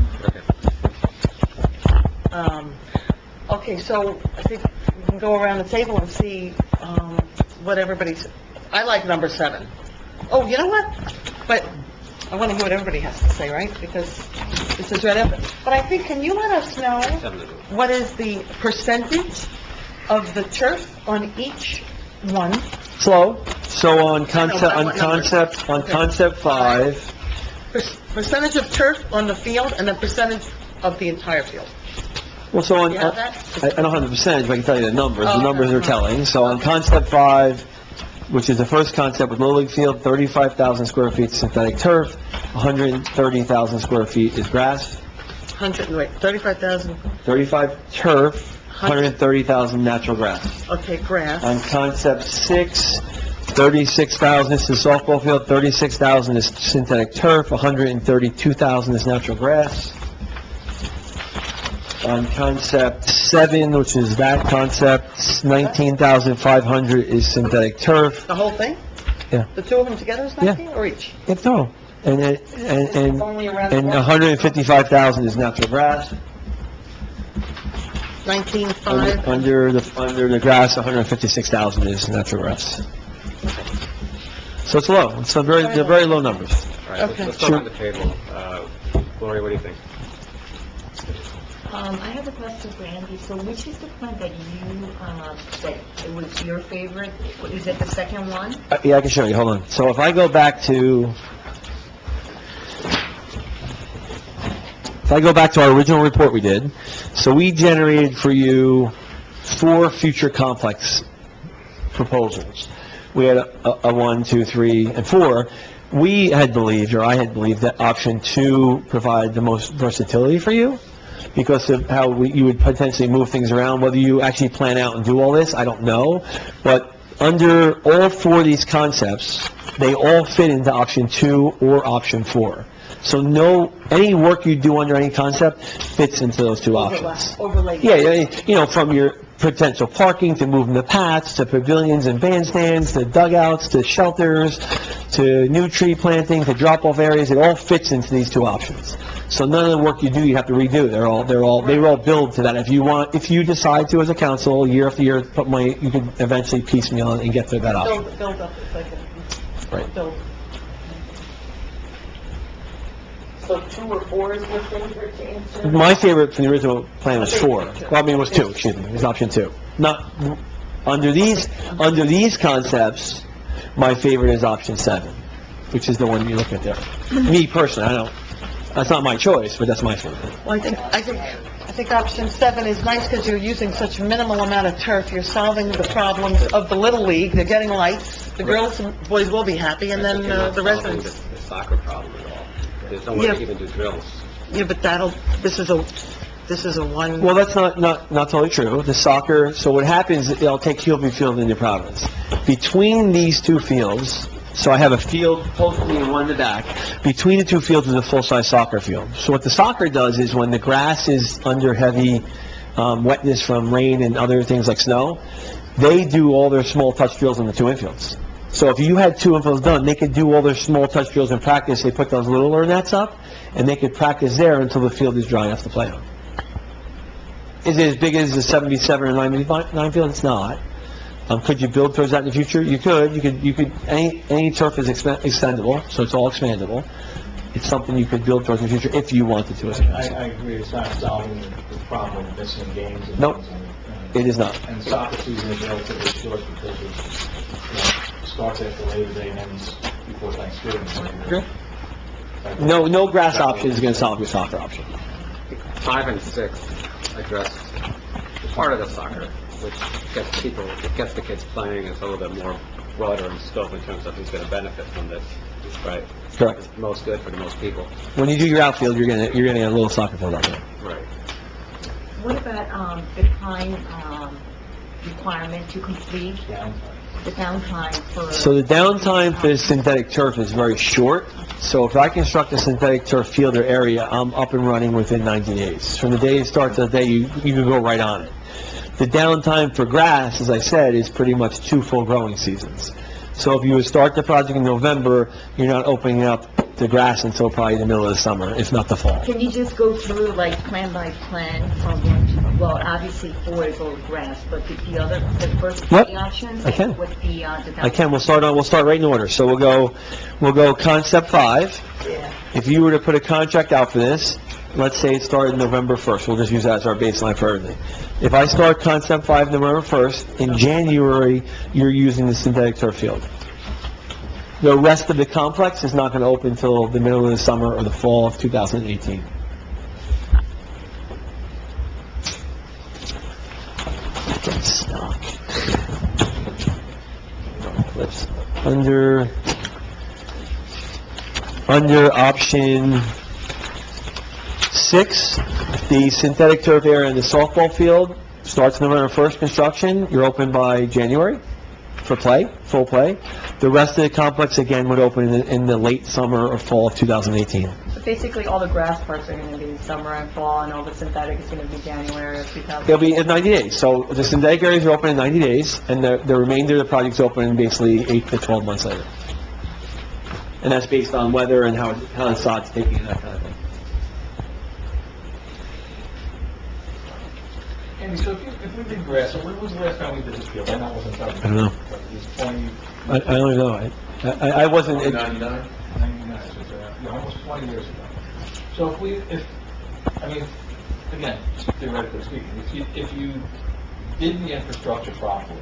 Okay, so I think we can go around the table and see what everybody's... I like number 7. Oh, you know what? But I want to hear what everybody has to say, right? Because this is right up. But I think, can you let us know what is the percentage of the turf on each one? Slow. So on I know, but I want concept 5, Percentage of turf on the field and the percentage of the entire field. well, so on, You have that? I don't have the percentage, but I can tell you the numbers. The Oh, numbers are okay. telling. So on concept 5, which is the first concept with Little League Field, 35,000 square feet synthetic turf, 130,000 square feet is grass, 35,000, 35 turf, 130,000 natural grass. okay, grass. On concept 6, 36,000 is the softball field, 36,000 is synthetic turf, 132,000 is natural grass. On concept 7, which is that concept, 19,500 is synthetic turf. The whole thing? Yeah. The two of them together is 19, or each? It's total. And Only around 155,000 is natural grass. 19.5. Under the grass, 156,000 is natural grass. So it's low. They're very low numbers. All right, Okay. let's go around the table. Gloria, what do you think? I have a question for Andy. So which is the plan that that it was your favorite? Is it the second one? Yeah, I can show you. Hold on. So if I go back to our original report we did, so we generated for you 4 future complex proposals. We had a 1, 2, 3, and 4. We had believed, or I had believed, that option 2 provided the most versatility for you, because of how you would potentially move things around. Whether you actually plan out and do all this, I don't know. But under all 4 of these concepts, they all fit into option 2 or option 4. So any work you do under any concept fits into those 2 options. Overlay. Yeah, from your potential parking, to moving the paths, to pavilions and bandstands, to dugouts, to shelters, to new tree planting, to drop-off areas, it all fits into these 2 options. So none of the work you do, you have to redo. They all build to that. If you decide to, as a council, year after year, you can eventually piecemeal and get to that option. Build up, if I can. Right. Build. So 2 or 4 is your favorite to answer? My favorite from the original plan was 4. Well, I mean, it was 2, excuse me. It was option 2. Under these concepts, my favorite is option 7, which is the one you look at there. Me personally, that's not my choice, but that's my favorite. Well, I think option 7 is nice because you're using such minimal amount of turf. You're solving the problems of the Little League. They're getting lights. The girls and boys will be happy, and then the residents. The soccer problem at all. There's no way to even do drills. Yeah, but this is a one. Well, that's not totally true. The soccer, so what happens, it'll take Hillview Field into Providence. Between these 2 fields, so I have a field posting and one in the back, between the 2 fields is a full-size soccer field. So what the soccer does is when the grass is under heavy wetness from rain and other things like snow, they do all their small touch drills in the 2 infields. So if you had 2 infields done, they could do all their small touch drills in practice. They put those littler nets up, and they could practice there until the field is dry enough to play on. Is it as big as the 77 or 99 field? It's not. Could you build towards that in the future? You could. Any turf is extendable, so it's all expandable. It's something you could build towards in the future if you wanted to as a council. I agree, it's not solving the problem of missing games and Nope. things like that. It is not. And soccer season is relatively short because it starts after Labor Day and ends before Thanksgiving. Okay. No grass option is going to solve your soccer option. 5 and 6 address part of the soccer, which gets the kids playing. It's a little bit more broader in scope in terms of who's going to benefit from this, right? Correct. It's most good for the most people. When you do your outfield, you're gonna get a little soccer field out there. Right. What about, the time, requirement to complete the downtime for... So the downtime for the synthetic turf is very short. So if I construct a synthetic turf field or area, I'm up and running within 90 days. From the day it starts to the day you can go right on it. The downtime for grass, as I said, is pretty much 2 full growing seasons. So if you would start the project in November, you're not opening up the grass until probably the middle of the summer, if not the fall. Can you just go through, like, plan by plan from one to, well, obviously 4 is all grass, but the first 3 Yep, options? I can. With the I can, we'll start right in order. So we'll go concept 5. Yeah. If you were to put a contract out for this, let's say it started November 1st, we'll just use that as our baseline for everything. If I start concept 5 November 1st, in January, you're using the synthetic turf field. The rest of the complex is not going to open until the middle of the summer or the fall of 2018. Get stuck. Flips. Under option 6, the synthetic turf area in the softball field starts November 1st construction. You're open by January for full play. The rest of the complex, again, would open in the late summer or fall of 2018. So basically, all the grass parts are going to be summer and fall, and all the synthetic is going to be January of 2000. It'll be in 90 days. So the synthetic areas are open in 90 days, and the remainder of the project's open basically 8 to 12 months later. And that's based on weather and how the sod's taking and that kind of thing. Andy, so if we did grass, so when was the last time we did this field? I know it wasn't something. I don't know. But it was 20... I don't know. I wasn't... 99, so, almost 20 years ago. So again, theoretically speaking, if you did the infrastructure properly,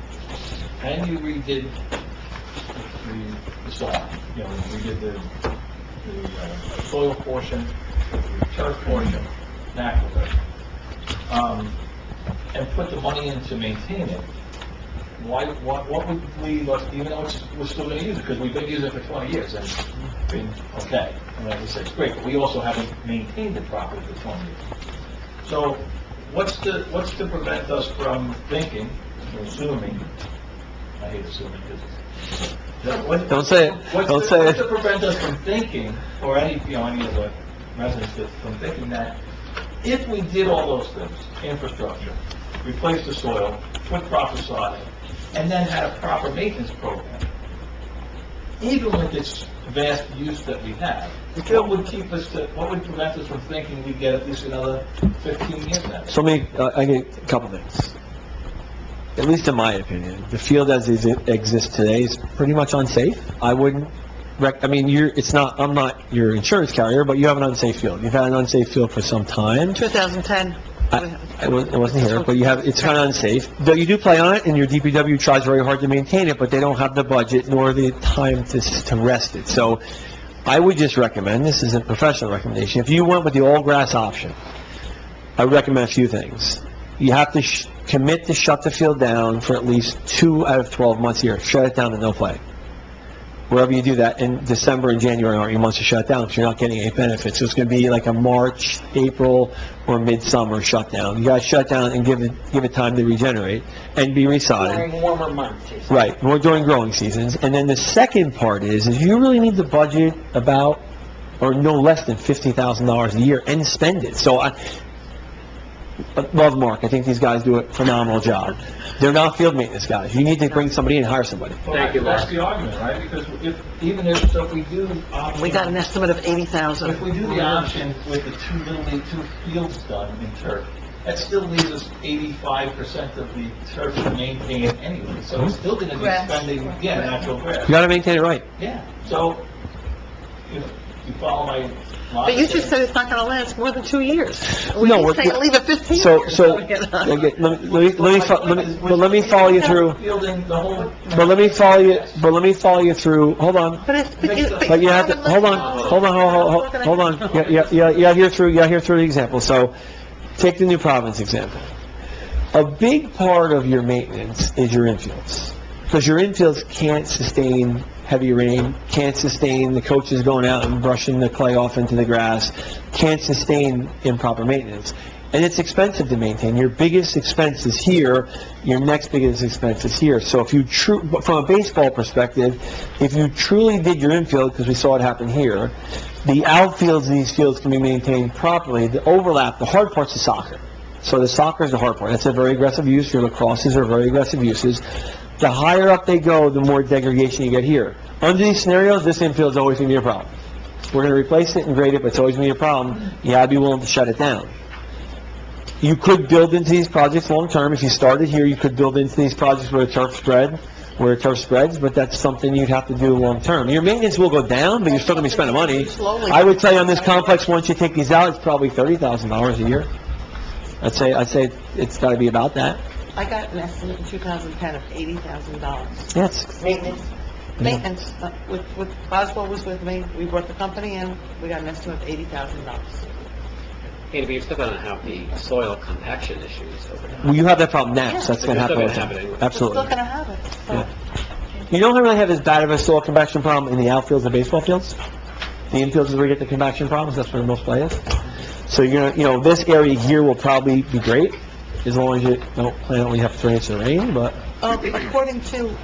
and you redid the soil, redid the soil portion, the turf portion, natural turf, and put the money in to maintain it, what would lead us, even though we're still going to use it, because we've been using it for 20 years, and it's been okay, and like I said, it's great, but we also haven't maintained it properly for 20 years. So, what's to prevent us from thinking, or assuming, I hate assuming, because... Don't say it. Don't say What's it. to prevent us from thinking, or any of the residents from thinking that if we did all those things, infrastructure, replace the soil, put proper sod in, and then had a proper maintenance program, even with this vast use that we have, what would prevent us from thinking we'd get at least another 15 years out of it? So I get a couple things. At least in my opinion, the field as it exists today is pretty much unsafe. I wouldn't I'm not your insurance carrier, but you have an unsafe field. You've had an unsafe field for some time. 2010. I wasn't here, but it's kind of unsafe. Though you do play on it, and your DPW tries very hard to maintain it, but they don't have the budget nor the time to rest it. So I would just recommend, this is a professional recommendation, if you went with the all-grass option, I would recommend a few things. You have to commit to shut the field down for at least 2 out of 12 months a year. Shut it down to no play. Wherever you do that, in December and January aren't your months to shut down because you're not getting any benefits. So it's going to be like a March, April, or midsummer shutdown. You got to shut down and give it time to regenerate and be resodded. During warmer months. or something. Right, more during growing seasons. And then the second part is you really need to budget about, or no less than $50,000 a year and spend it. So I love Mark. I think these guys do a phenomenal job. They're not field maintenance guys. You need to bring somebody in and hire somebody. Thank you, That's Mark. the argument, right? Because if we do option... We got an estimate of 80,000. If we do the option with the two fields done in turf, that still leaves us 85% of the turf to maintain anyway. So we're still going to be Grass. spending, natural grass. You got to maintain it right. Yeah, so, You follow my But you logic? just said it's not gonna last more than 2 years. We No, didn't say we're- leave it 15 So, years. again, let me follow you through, Fielding the whole... but let me follow you through, hold on. But you have to, hold on. You gotta hear through the example. So, take the New Providence example. A big part of your maintenance is your infields. Because your infields can't sustain heavy rain, can't sustain the coaches going out and brushing the clay off into the grass, can't sustain improper maintenance. And it's expensive to maintain. Your biggest expense is here, your next biggest expense is here. So if you from a baseball perspective, if you truly did your infield, because we saw it happen here, the outfields in these fields can be maintained properly. The overlap, the hard part's the soccer. So the soccer is the hard part. That's a very aggressive use. Your lacrosses are very aggressive uses. The higher up they go, the more degradation you get here. Under these scenarios, this infield is always going to be a problem. We're going to replace it and grade it, but it's always going to be a problem. You got to be willing to shut it down. You could build into these projects long-term. If you started here, you could build into these projects where a turf spreads, but that's something you'd have to do long-term. Your maintenance will go down, but you're still going to be spending money. I would tell you on this complex, once you take these out, it's probably $30,000 a year. I'd say it's got to be about that. I got an estimate in 2010 of $80,000. Yes. Maintenance, with Boswell was with me, we brought the company in, we got an estimate of $80,000. Hey, but you're still gonna have the soil compaction issues over there. Well, you have that problem now, so that's going to happen. It's still gonna happen anyway. We're Absolutely. still gonna have it, so. Yeah. You don't really have as bad of a soil compaction problem in the outfields of baseball fields. The infields is where you get the compaction problems, that's where the most play is. So you're gonna, this area here will probably be great, as long as you don't plan on we have 3 inches of rain, but... According to,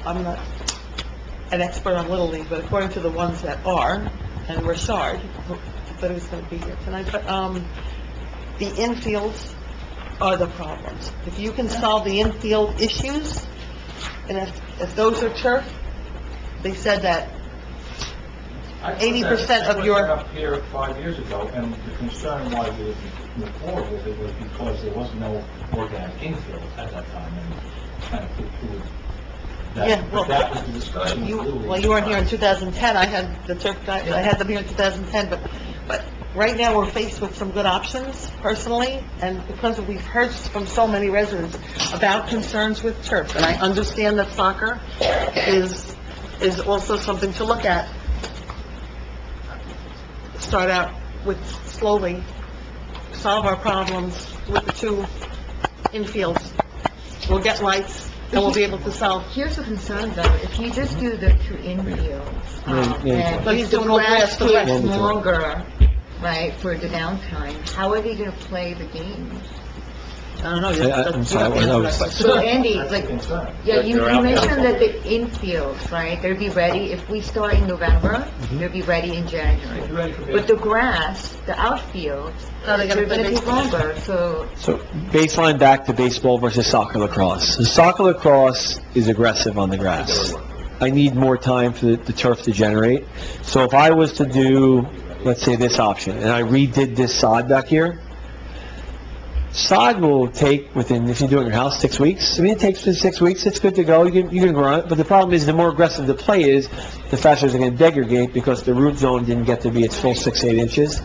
I'm not an expert on Little League, but according to the ones that are, and Richard, who thought he was gonna be here tonight, but, the infields are the problems. If you can solve the infield issues, and if those are turf, they said that 80% of your- I was up here 5 years ago, and the concern why we didn't move forward with it was because there was no organic infield at that time, and kind of precluded that. Yeah, well, But that was the discussion. you weren't here in 2010, I had the turf guy, I had them here in 2010, but right now, we're faced with some good options, personally, and because we've heard from so many residents about concerns with turf, and I understand that soccer is also something to look at. Start out with slowly, solve our problems with the 2 infields. We'll get lights, and we'll be able to solve. Here's the concern though, if you just do the 2 infields, and But he's if the doing all grass grass for the takes rest. longer, right, for the downtime, how are they gonna play the game? I don't know. I'm sorry, I was- So Andy, That's like, the concern. yeah, you They're out there. mentioned that the infields, right, they'll be ready, if we start in November, they'll be ready in January. You're ready for But the grass, the outfields, How they gonna they're gonna play be baseball? longer, so So, baseline back to baseball versus soccer lacrosse. So soccer lacrosse is aggressive on the grass. I need more time for the turf to generate. So if I was to do, let's say, this option, and I redid this sod back here, sod will take within, if you do it in your house, 6 weeks. I mean, it takes 6 weeks, it's good to go, you can grow it, but the problem is, the more aggressive the play is, the faster it's gonna degrade, because the root zone didn't get to be its full 6-8 inches.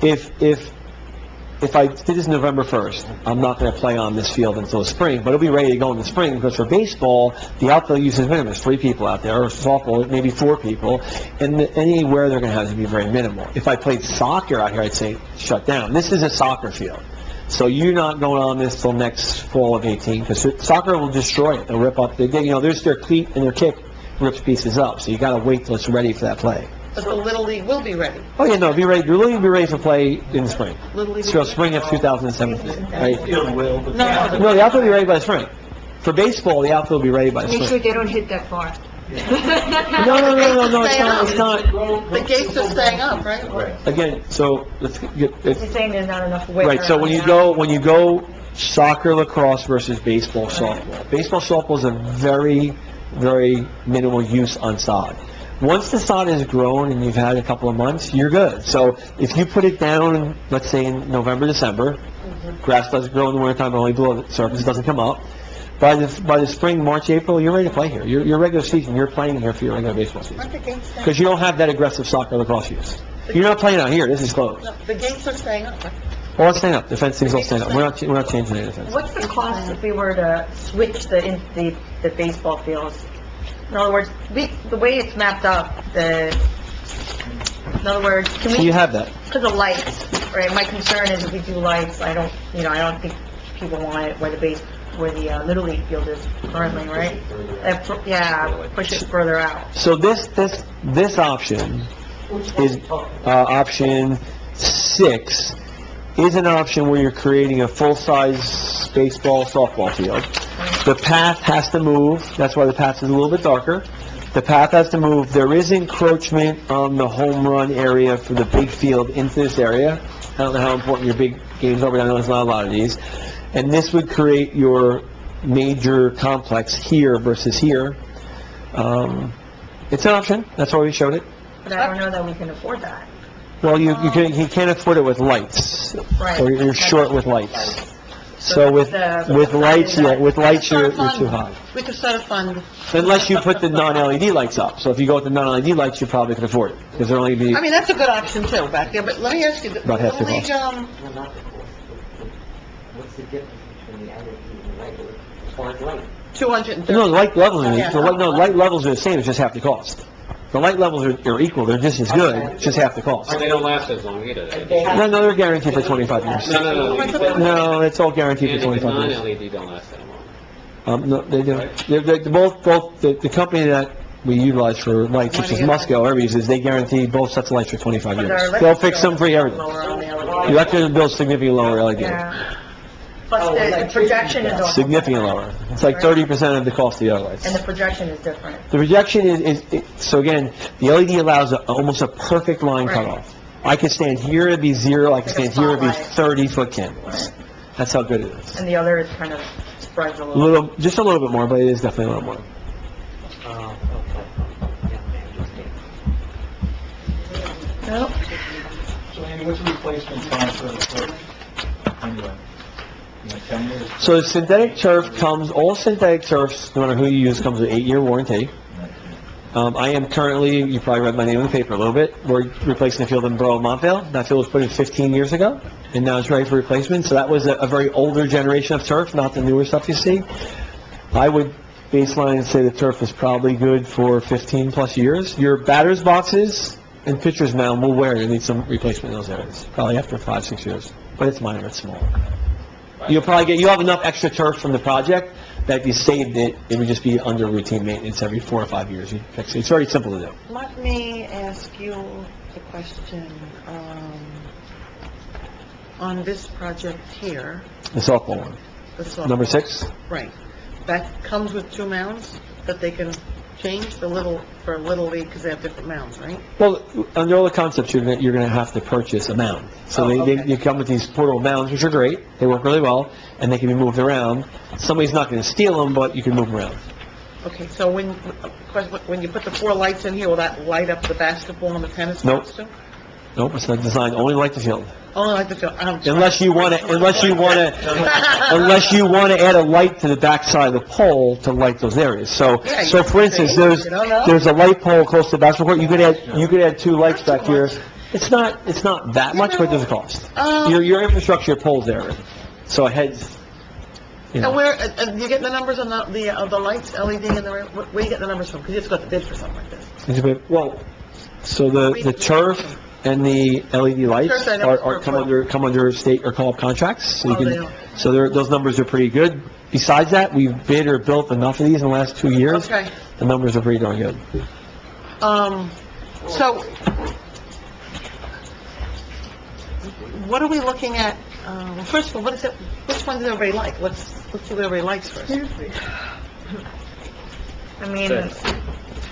If I did this November 1st, I'm not gonna play on this field until spring, but it'll be ready to go in the spring, because for baseball, the outfield use is minimal, there's 3 people out there, or softball, maybe 4 people, and anywhere they're gonna have to be very minimal. If I played soccer out here, I'd say shut down. This is a soccer field. So you're not going on this till next fall of 18, because soccer will destroy it. They'll rip up, there's their cleat and their kick rips pieces up, so you gotta wait till it's ready for that play. But the Little League will be ready. Oh, yeah, no, be ready, you'll be ready for play in the spring. Little League. So spring of 2017, right? Field will, but... No, the outfield will be ready by the spring. For baseball, the outfield will be ready by the make sure spring. they don't hit that far. No, it's not. The gates are staying up, right? Right. Again, so, let's get, You're saying there's not enough width. right, so when you go soccer, lacrosse versus baseball, softball. Baseball, softball is a very, very minimal use on sod. Once the sod is grown and you've had a couple of months, you're good. So if you put it down, let's say in November, December, grass doesn't grow in the wintertime, only below the surface, it doesn't come up. By the spring, March, April, you're ready to play here. Your regular season, you're playing here for your regular baseball season. Aren't the gates staying? Because you don't have that aggressive soccer lacrosse use. You're not playing out here, this is closed. No, the gates are staying up, right? Well, let's stand up, the fencing's all stand up, we're not changing any of the fencing. What's the cost if we were to switch the baseball fields? In other words, the way it's mapped up, in other words, can So we, you have that. because of lights, right? My concern is if we do lights, I don't think people want it where the Little League field is currently, right? Yeah, push it further out. So this option is, option 6, is an option where you're creating a full-size baseball, softball field. The path has to move, that's why the path is a little bit darker. The path has to move, there is encroachment on the home run area for the big field into this area. I don't know how important your big games are, but I know there's not a lot of these. And this would create your major complex here versus here. It's an option, that's why we showed it. But I don't know that we can afford that. Well, you can't afford it with lights, Right. or you're short with lights. So with lights, yeah, with lights, you're too high. We could start a fund. Unless you put the non-LED lights up. So if you go with the non-LED lights, you probably can afford it, because they're only be I mean, that's a good option too, back there, but let me ask you, the About half the Little League, cost. No, not the cost. What's the difference between the LED and the regular, as far as light? 230. No, the light levels are, Yeah. light levels are the same, it's just half the cost. The light levels are equal, they're just as good, it's just half the cost. They don't last as long either. No, they're guaranteed for 25 years. No. No, it's all guaranteed for And the 25 years. non-LED don't last that long. No, they do. They're both, the company that we utilize for lights, which is Musco, everybody uses, they guarantee both sets of lights for 25 But our years. electric They'll fix bill them for you, everything. lower on the The LED. electric bill's significantly lower LED. Yeah. Plus, the projection is also... Significantly lower. It's like 30% of the cost of the other lights. And the projection is different. The projection so again, the LED allows almost a perfect line Right. cutoff. I can stand here, it'd be 0, I can Like a stand here, it'd be spotlight. 30-foot candles. That's how good it is. And the other is kind of spreads a A little. little, just a little bit more, but it is definitely a little more. Okay. Yeah, I understand. So Andy, what's the replacement time for the turf? Anyway, 10 years? So the synthetic turf comes, all synthetic turfs, no matter who you use, comes with an 8-year warranty. I am currently, you probably read my name in the paper a little bit, we're replacing the field in Borough of Montvale. That field was put in 15 years ago, and now it's ready for replacement. So that was a very older generation of turf, not the newer stuff you see. I would baseline and say the turf is probably good for 15-plus years. Your batter's boxes and pitcher's mound will wear, you need some replacement in those areas, probably after 5-6 years. But it's minor, it's small. You'll have enough extra turf from the project that if you saved it, it would just be under routine maintenance every 4 or 5 years. You fix it. It's very simple to do. Let me ask you the question, on this project here, The softball one. the softball. Number 6? Right. That comes with 2 mounds that they can change for Little League, because they have different mounds, right? Well, under all the concepts, you're gonna have to purchase a mound. So you come with these portable mounds, which are great, they work really well, and they can be moved around. Somebody's not gonna steal them, but you can move them around. Okay, so when you put the 4 lights in here, will that light up the basketball and the tennis Nope. courts too? Nope, it's not designed only like the field. Only like the field. Unless you wanna add a light to the backside of the pole to light those areas. So Yeah, for instance, you don't know. there's a light pole close to the basketball court, you could add 2 lights back here. It's not that much, but there's a cost. Your infrastructure pulls there, so it heads, you And know. you get the numbers on the lights, LED, and where you get the numbers from? Because you just got the bid for something like this. Well, so the turf and the LED lights Turf, I know. come under state or co-op contracts, so you Oh, they can, are. so those numbers are pretty good. Besides that, we've bid or built enough of these in the last 2 years. Okay. The numbers are pretty darn good. So, what are we looking at? Well, first of all, which one does everybody like? Let's see what everybody likes first. I mean, 6.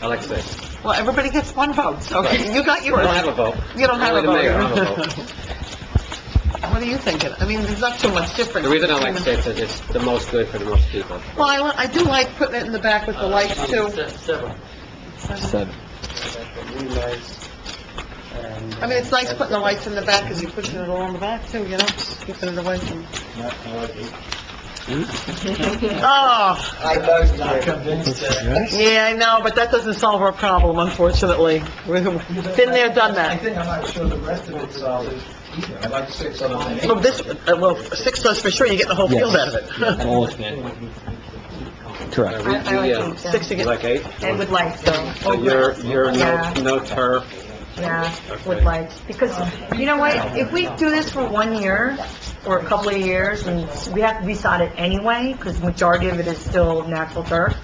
I like 6. Well, everybody gets 1 vote, so you got I yours. don't have a vote. You don't have a Only the mayor, I have a vote. vote. What are you thinking? I mean, there's not too much difference. The reason I like 6 is it's the most good for the most people. Well, I do like putting it in the back with the lights too. 7. 7. I mean, it's nice putting the lights in the back because you're pushing it all in the back too, you know, keeping it away from... I like 8. Oh, I vote Not for convinced that... yeah, I know, but that doesn't solve our problem, unfortunately. We've been there, done I that. think I'm not sure the rest of it solves it either. I like 6 other than 8. Well, this, well, 6 does for sure, you get the whole field out of it. All correct. I like 8, 6 you You get, like 8? and with lights, though. So you're Yeah. no turf. Yeah, with lights, because, you know what, if we do this for 1 year, or a couple of years, and we have to resod it anyway, because majority of it is still natural turf,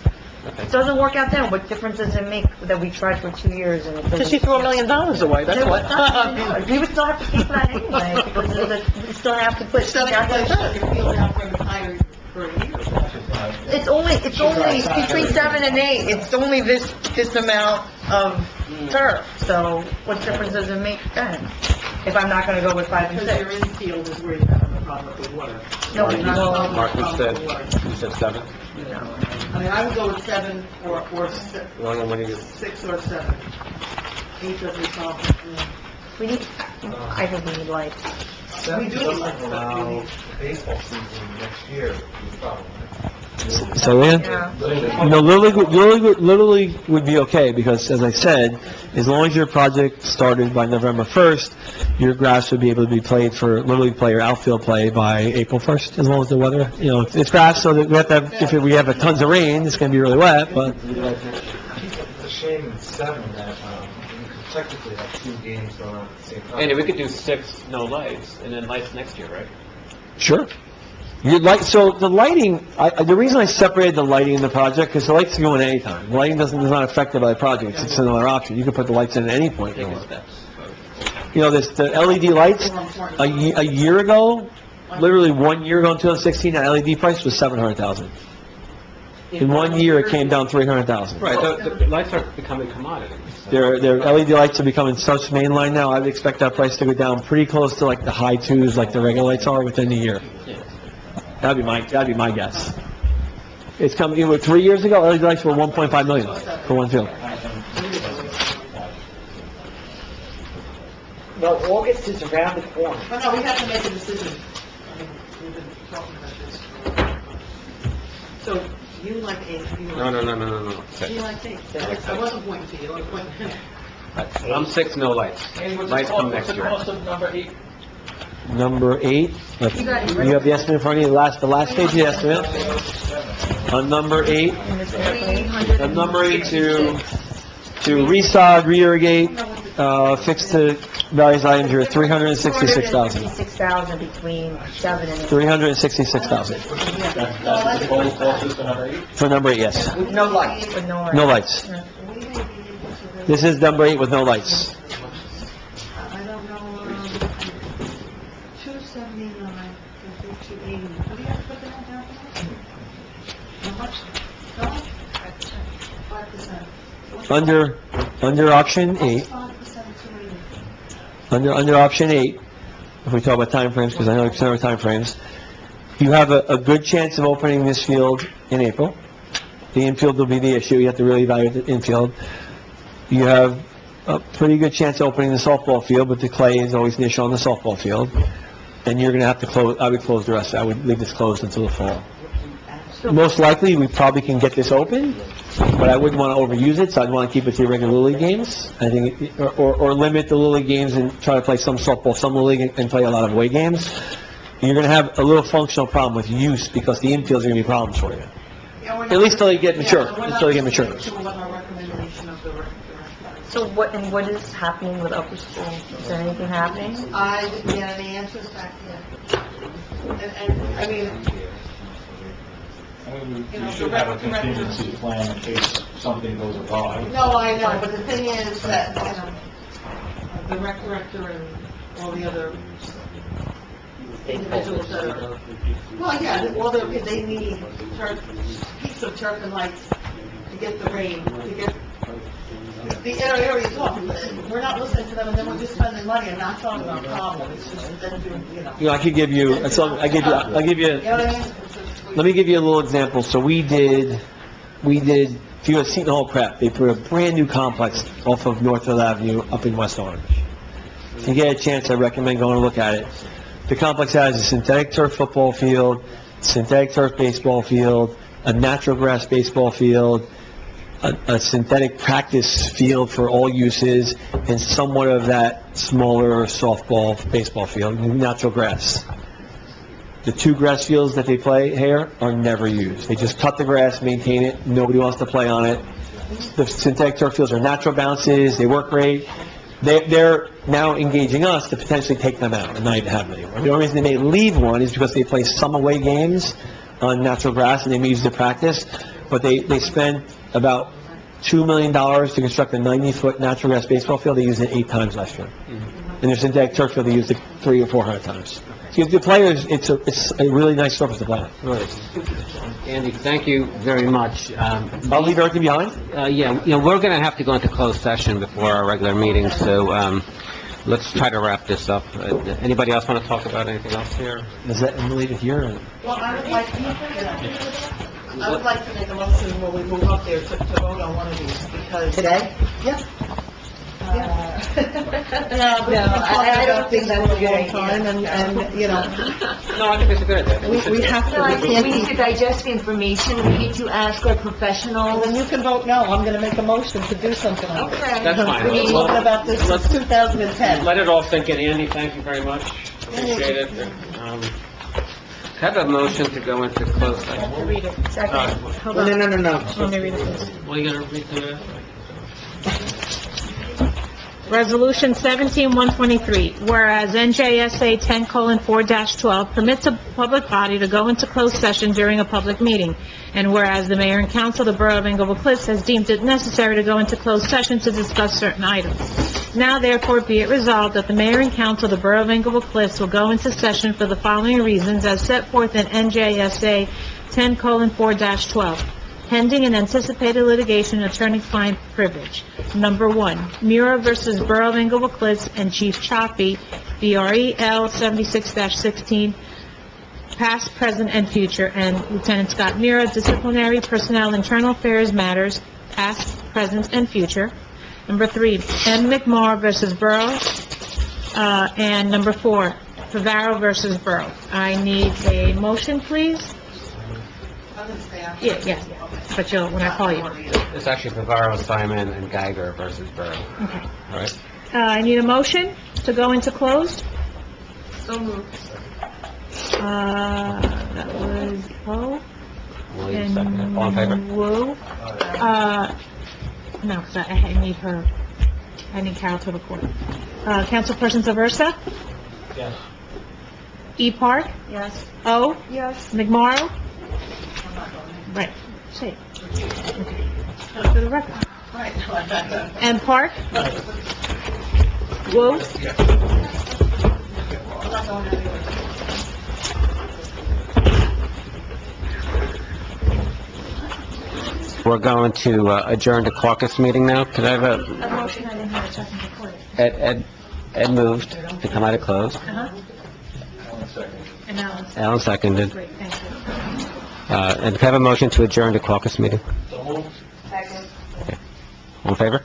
it doesn't work out then, what difference does it make that we tried for 2 years and it doesn't... Because she threw $1 million away, that's what. We would still have to keep that anyway, because we still have to put natural turf. It's only between 7 and 8, it's only this amount of turf, so what difference does it make then? If I'm not gonna go with 5 and 6? Because your infield is where you have a problem with water. No, Not Mark, you problem with water. said 7? I mean, I would go with 7 or 6, What do you... 6 or 7. 8 doesn't solve it. we need, I think we need lights. We do need lights. allow baseball season next year, is the problem, right? So, yeah. Yeah. You know, Little League would be okay, because, as I said, as long as your project started by November 1st, your grass would be able to be played for Little League player, outfield play by April 1st, as long as the weather, you know, it's grass, so that we have to have, if we have tons of rain, it's gonna be really wet, but, It's a shame in 7 that, you could technically have 2 games going on at the same time. Andy, we could do 6 no lights, and then lights next year, right? sure. You'd like, so the lighting, the reason I separated the lighting in the project, because the lights can go in any time. The lighting is not affected by the project, it's another option. You can put the lights in at any point you Take want. steps. You know, the LED lights, a year ago, literally 1 year ago in 2016, the LED price was $700,000. In 1 year, it came down $300,000. Right, the lights are becoming commodities. Their LED lights are becoming such mainline now, I'd expect that price to go down pretty close to like the high twos, like the regular lights are within a year. Yeah. That'd be my guess. It's coming, 3 years ago, LED lights were 1.5 million for one field. No, August is around the corner. But no, we have to make a decision. I mean, we've been talking about this. So, you like 8, you like... No. You like 8. I wasn't pointing to you, I was pointing... I'm 6 no lights. Andy, Lights come what's next the year. cost of number 8? Number 8, you have the estimate in front of you, the last page of the estimate. On number 8, to resod, re-irrigate, fix the various items, you're at $366,000. $366,000 between 7 and 8. $366,000 That's the total cost is for number 8? for number 8, yes. With no lights. With no No lights. This is number 8 with no lights. I don't know, 279, 280. What do you have to put that down for? How much? No? 5%. Under option 8, 5%, 280. under option 8, if we talk about timeframes, because I know it's never timeframes, you have a good chance of opening this field in April. The infield will be the issue, you have to really evaluate the infield. You have a pretty good chance of opening the softball field, but the clay is always an issue on the softball field. And you're gonna have to close, I would close the rest, I would leave this closed until the fall. Most likely, we probably can get this open, but I wouldn't want to overuse it, so I'd want to keep it to your regular Little League games. I think, or limit the Little League games and try to play some softball, some Little League, and play a lot of away games. You're going to have a little functional problem with use, because the infields are going to be problems for you. Yeah, we're At not- least till you get mature, Yeah, we're until you get not mature. sure what our recommendation of the director. So what is happening with upper school? Is there anything happening? I didn't get any answers back yet. And, I mean, I mean, we should have a contingency plan in case something goes awry. no, I know, but the thing is that, the rec director and all the other individuals that are, well, yeah, well, they need heaps of turf and lights to get the rain, to get the areas off. We're not listening to them, and then we're just spending money and not solving our problem. It's just, then doing, you know. You know, I could give you, I'll give you, You know what I mean? It's just- let me give you a little example. So we did, if you have Seton Hall Prep, they put a brand-new complex off of Northfield Avenue up in West Orange. If you get a chance, I recommend going to look at it. The complex has a synthetic turf football field, synthetic turf baseball field, a natural grass baseball field, a synthetic practice field for all uses, and somewhat of that smaller softball, baseball field, natural grass. The 2 grass fields that they play here are never used. They just cut the grass, maintain it, nobody wants to play on it. The synthetic turf fields are natural bounces, they work great. They're now engaging us to potentially take them out and not even have them anymore. The only reason they may leave one is because they play some away games on natural grass and they may use it to practice, but they spend about $2 million to construct a 90-foot natural grass baseball field. They used it 8 times last year. And their synthetic turf field, they used it 300 or 400 times. So the players, it's a really nice surface to play on. Right. Andy, thank you very much. I'll leave everything behind. Yeah, we're going to have to go into closed session before our regular meeting, so let's try to wrap this up. Anybody else want to talk about anything else here? Is that, and leave it here? Or? Well, I would like to make a motion when we move up there to vote on one of these, because... Today? Yeah. No, I don't think that's a good idea. And, you know, No, I think it's a good idea. We have to, No, I we think can't we need be... to digest the information, we need to ask our professionals. then you can vote no. I'm gonna make a motion to do something on it. Okay. That's fine. We've been talking about this since 2010. Let it all sink in. Andy, thank you very much. Appreciate it. Have a motion to go into closed session. Read it. Second. Hold No, on. no, no, no. Let me read it first. Well, you gotta read the... Resolution 17-123, whereas NJSA 10:4-12 permits a public body to go into closed session during a public meeting, and whereas the mayor and council of the Borough of Engle Cliffs has deemed it necessary to go into closed session to discuss certain items. Now therefore be it resolved that the mayor and council of the Borough of Engle Cliffs will go into session for the following reasons as set forth in NJSA 10:4-12. Pending and anticipated litigation, attorney-client privilege. Number 1, Mura versus Borough of Englewood Cliffs and Chief Choppy, BREL 76-16, past, present, and future, and Lieutenant Scott Mura, disciplinary, personnel, internal affairs matters, past, present, and future. Number 3, M. McMorro versus Borough, and number 4, Favaro versus Borough. I need a motion, please. Yeah, but when I call you. It's actually Favaro, Simon, and Geiger versus Borough. Okay. All right? I need a motion to go into closed. So moved. That was O William, second. and All in favor? Wu. No, 'cause I need her, I need Carol to record. Councilperson Zaversa? Yes. E. Park? Yes. O? Yes. McMorro? Right, say it. Okay. For the record. Right. And Park? Wu? We're going to adjourn to caucus meeting now. Could I have A motion, I didn't have a second before. Ed moved to come out of closed. And now it's... Alan seconded. Great, thank you. And could I have a motion to adjourn to caucus meeting? So moved. All in favor?